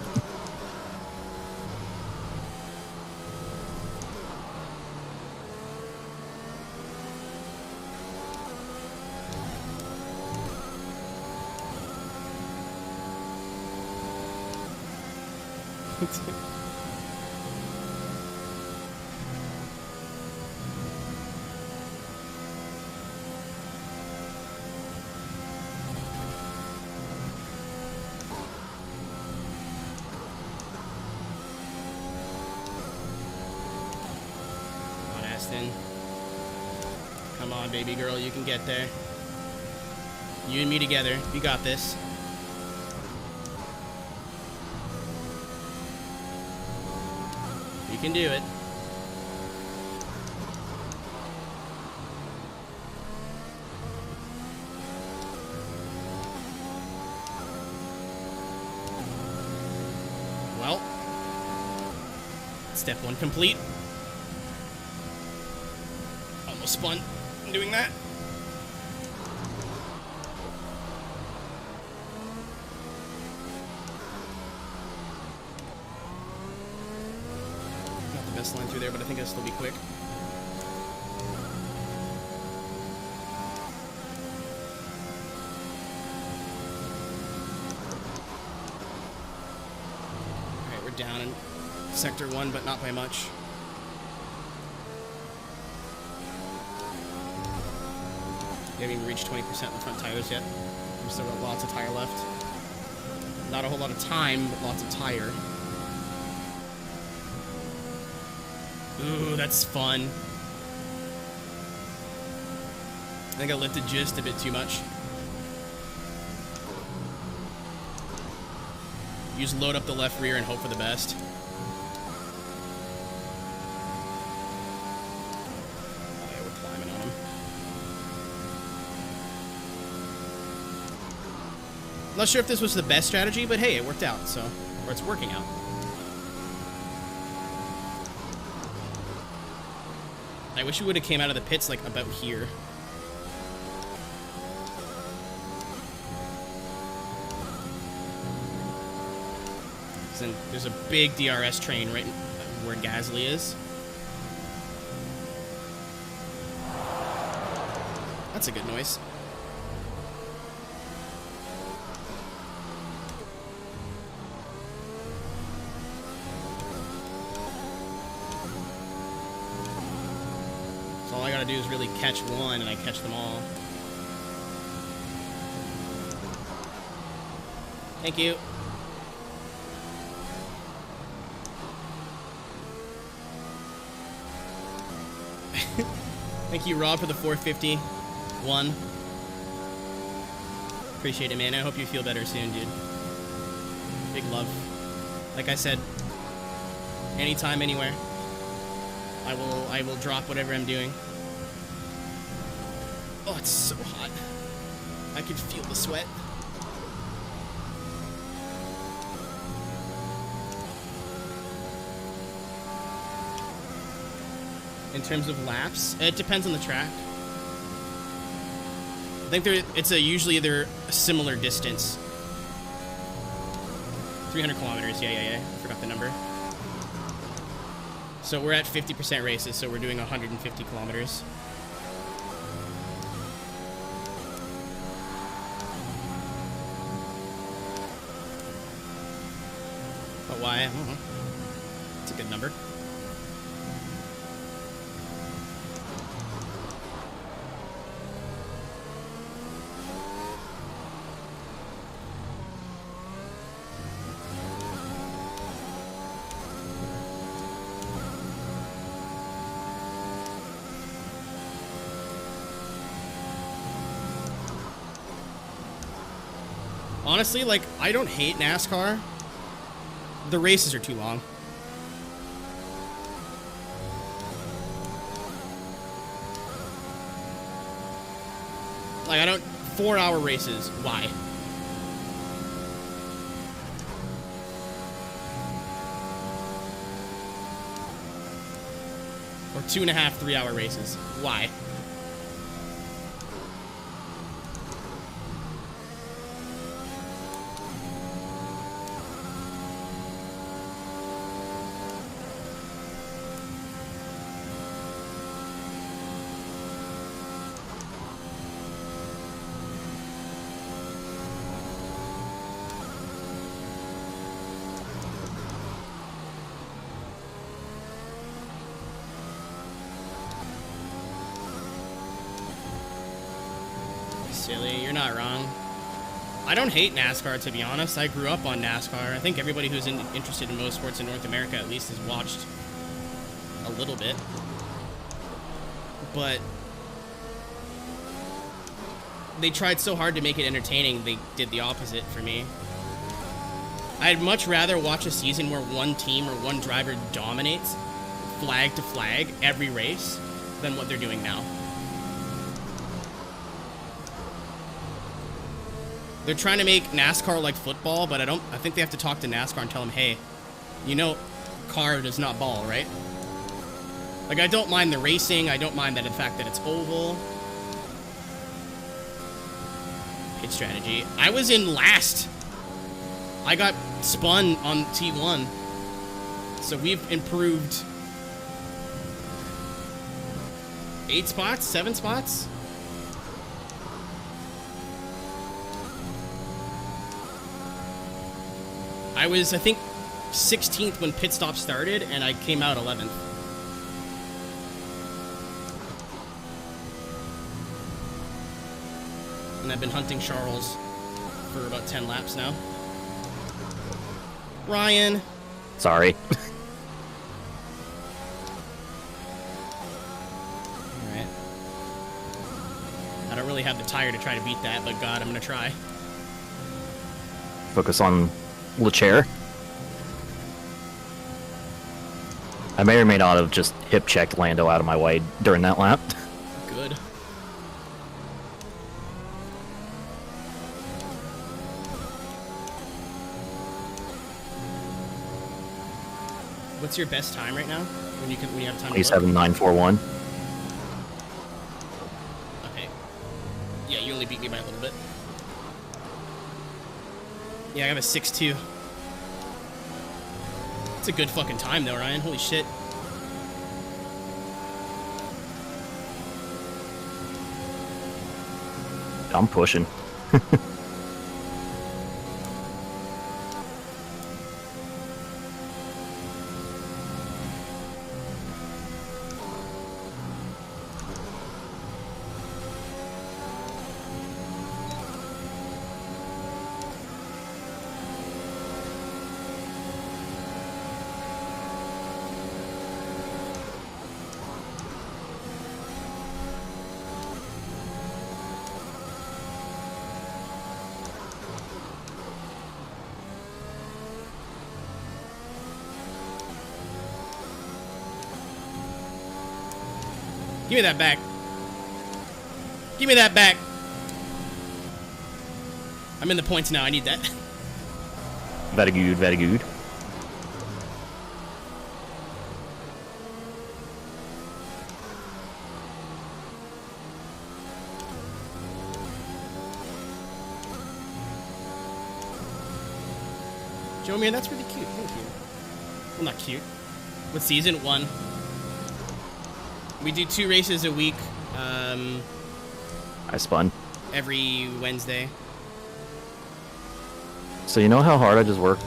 Come on, baby girl, you can get there. You and me together. You got this. You can do it. Well, step 1 complete. Almost spun doing that. Not the best line through there, but I think it'll still be quick. Alright, we're down in sector 1, but not by much. We haven't even reached 20% in the front tires yet. We've still got lots of tire left. Not a whole lot of time, but lots of tire. Ooh, that's fun. I think I lifted just a bit too much. You just load up the left rear and hope for the best. Oh yeah, we're climbing on him. Not sure if this was the best strategy, but hey, it worked out, so... Or it's working out. I wish we would have came out of the pits, like, about here. And there's a big DRS train right where Gasly is. That's a good noise. So all I gotta do is really catch one and I catch them all. Thank you. Thank you, Rob, for the 451. Appreciate it, man. I hope you feel better soon, dude. Big love. Like I said, anytime, anywhere. I will drop whatever I'm doing. Oh, it's so hot. I can feel the sweat. In terms of laps, it depends on the track. I think it's usually either a similar distance. 300 kilometers, yeah. I forgot the number. So we're at 50% races, so we're doing 150 kilometers. But why? I don't know. It's a good number. Honestly, like, I don't hate NASCAR. The races are too long. Like, I don't... 4-hour races. Why? Or 2.5, 3-hour races. Why? Silly, you're not wrong. I don't hate NASCAR, to be honest. I grew up on NASCAR. I think everybody who's interested in motorsports in North America at least has watched a little bit. But they tried so hard to make it entertaining, they did the opposite for me. I'd much rather watch a season where one team or one driver dominates, flag to flag, every race, than what they're doing now. They're trying to make NASCAR like football, but I think they have to talk to NASCAR and tell them, hey, you know, car does not ball, right? Like, I don't mind the racing. I don't mind the fact that it's oval. Pit strategy. I was in last. I got spun on T1. So we've improved 8 spots, 7 spots. I was, I think, 16th when pit stop started, and I came out 11th. And I've been hunting Charles for about 10 laps now. Ryan. Sorry. Alright. I don't really have the tire to try to beat that, but God, I'm gonna try. Focus on the chair. I may or may not have just hip checked Lando out of my way during that lap. Good. What's your best time right now? When you have time to look? 27.941. Okay. Yeah, you only beat me by a little bit. Yeah, I have a 6.2. It's a good fucking time though, Ryan. Holy shit. I'm pushing. Give me that back. Give me that back. I'm in the points now. I need that. Very good, very good. Joe, man, that's really cute. Thank you. Well, not cute. What season? 1. We do 2 races a week. I spun. Every Wednesday. So you know how hard I just worked?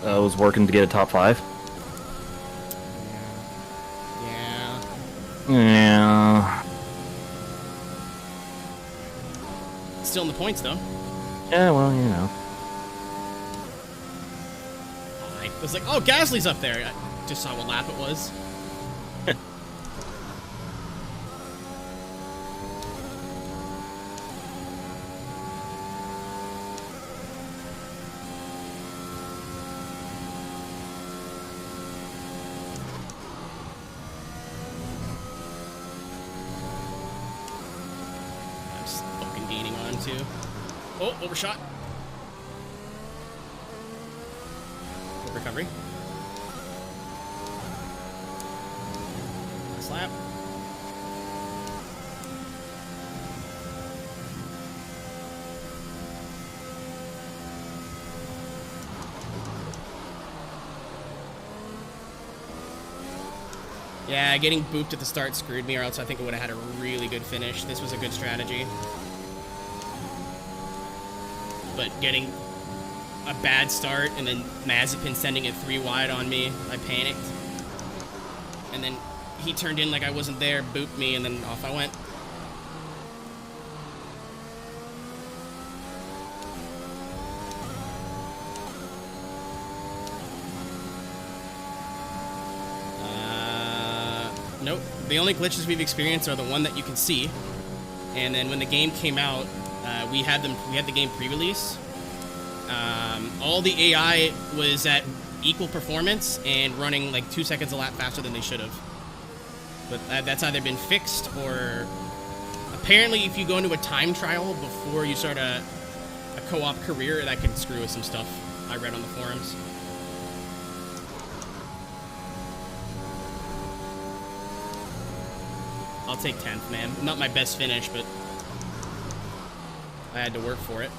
I was working to get a top 5. Yeah. Yeah. Still in the points, though. Yeah, well, you know. I was like, oh, Gasly's up there. I just saw what lap it was. I'm just fucking gaining on too. Oh, overshot. Good recovery. Slap. Yeah, getting booped at the start screwed me, or else I think I would have had a really good finish. This was a good strategy. But getting a bad start and then Mazepin sending it 3 wide on me, I panicked. And then he turned in like I wasn't there, booped me, and then off I went. Nope. The only glitches we've experienced are the one that you can see. And then when the game came out, we had the game pre-release. All the AI was at equal performance and running like 2 seconds a lap faster than they should have. But that's either been fixed or apparently if you go into a time trial before you start a co-op career, that can screw with some stuff I read on the forums. I'll take 10th, man. Not my best finish, but I had to work for it.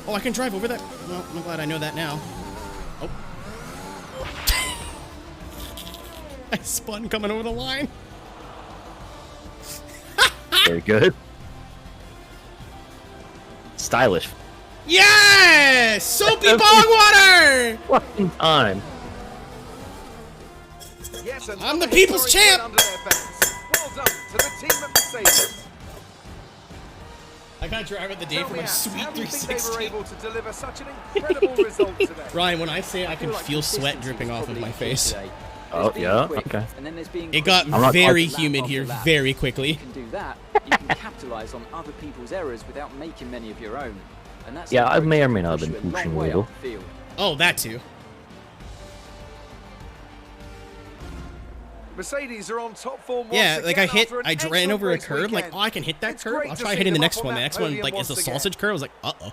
Oh, I can drive over that? Well, I'm glad I know that now. Oh. I spun coming over the line. Very good. Stylish. Yes! Soapy bog water! Fucking time. Yes, I'm the people's champ! Under their belts. Well done to the team at Mercedes. I got drive at the day Tell for me, my Ant, sweet how do you think they were 360. able to deliver such an incredible result today? Ryan, when I say I can like feel sweat consistency dripping was off of probably my the key face. today. Oh, There's being yeah? quick, Okay. and then there's being It got quick. very Lap humid after here lap. very If quickly. you can do that, you can capitalize on other people's errors without making many of your own. And that's Yeah, an I may or approach may not have that been puts you a pushing long way a little. up the field. Oh, that too. Mercedes are on top form. Yeah, once like again I hit, after an I ran excellent over a race curb. Like, weekend. oh, I can hit that It's curb. great I'll to try see hitting the them next up one. on The that next one, podium like, is a once again. sausage curb. I was like, uh-oh.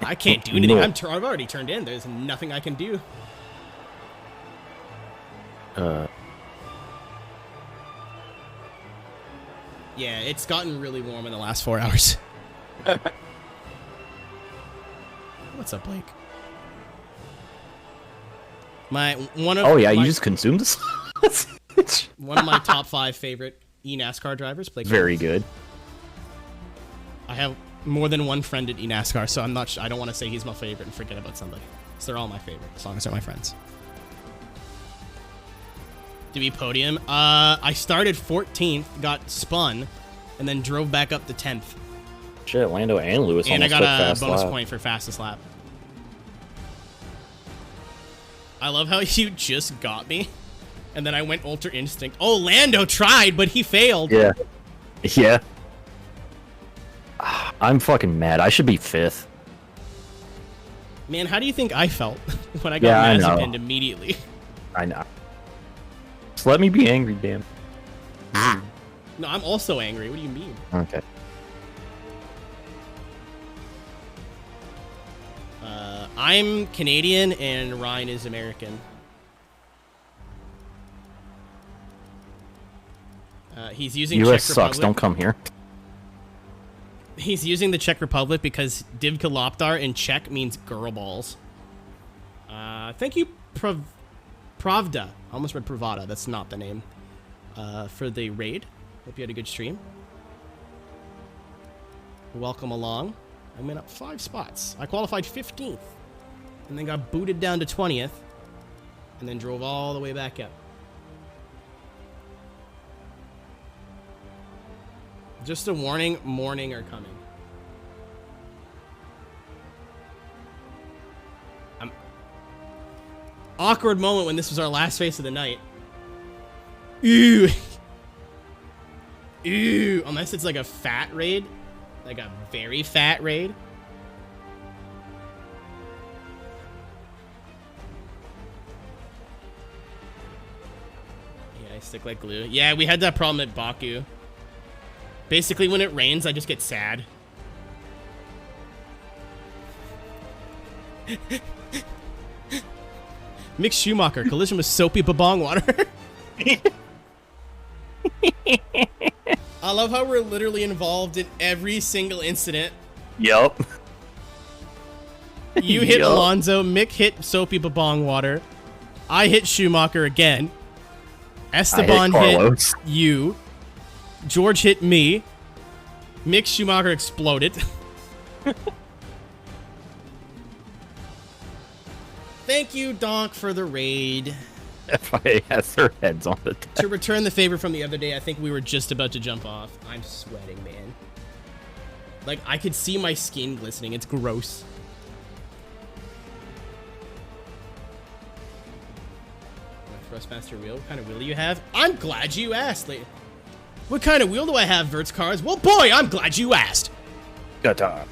I can't do anything. I've already turned in. There's nothing I can do. Yeah, it's gotten really warm in the last 4 hours. What's up, Blake? Oh yeah, you just consumed this? one of my top 5 favorite eNASCAR drivers, Blake. Very good. I have more than one friend at eNASCAR, so I don't want to say he's my favorite and forget about somebody. So they're all my favorite, as long as they're my friends. To be podium, I started 14th, got spun, and then drove back up to 10th. Shit, Lando and Lewis And I almost got took a fast bonus lap. point for fastest lap. I love how you just got me, and then I went Ultra Instinct. Oh, Lando tried, but he failed. Yeah. Yeah. I'm fucking mad. I should be 5th. Man, how do you think I felt when I got Yeah, I know. Mazepin immediately? I know. Just let me be angry, damn. No, I'm also angry. What do you mean? Okay. I'm Canadian and Ryan is American. He's using U.S. Czech sucks. Republic. Don't come here. He's using the Czech Republic because Divkoloptar in Czech means girl balls. Thank you, Pravda. I almost read Pravada. That's not the name. For the raid. Hope you had a good stream. Welcome along. I went up 5 spots. I qualified 15th. And then got booted down to 20th. And then drove all the way back up. Just a warning, morning are coming. Awkward moment when this was our last race of the night. Ooh. Ooh. Unless it's like a fat raid. Like a very fat raid. Yeah, I stick like glue. Yeah, we had that problem at Baku. Basically, when it rains, I just get sad. Mick Schumacher, collision with soapy babong water. I love how we're literally involved in every single incident. Yup. You hit Yup. Alonso, Mick hit soapy babong water. I hit Schumacher again. Esteban hit you. George hit me. Mick Schumacher exploded. Thank you, Donk, for the raid. FIA has their heads on the deck. To return the favor from the other day, I think we were just about to jump off. I'm sweating, man. Like, I could see my skin glistening. It's gross. Thrustmaster wheel? What kind of wheel do you have? I'm glad you asked. Like, what kind of wheel do I have, Verts Cars? Well, boy, I'm glad you asked. Good time.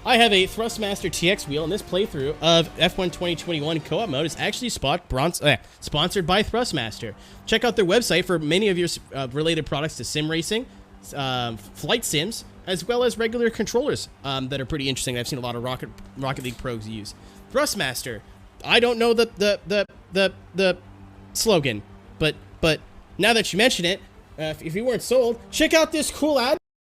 I have a Thrustmaster TX wheel, and this playthrough of F1 2021 co-op mode is actually sponsored by Thrustmaster. Check out their website for many of your related products to sim racing, flight sims, as well as regular controllers that are pretty interesting. I've seen a lot of Rocket League pros use. Thrustmaster. I don't know the slogan, but now that you mention it, if you weren't sold, check out this cool ad.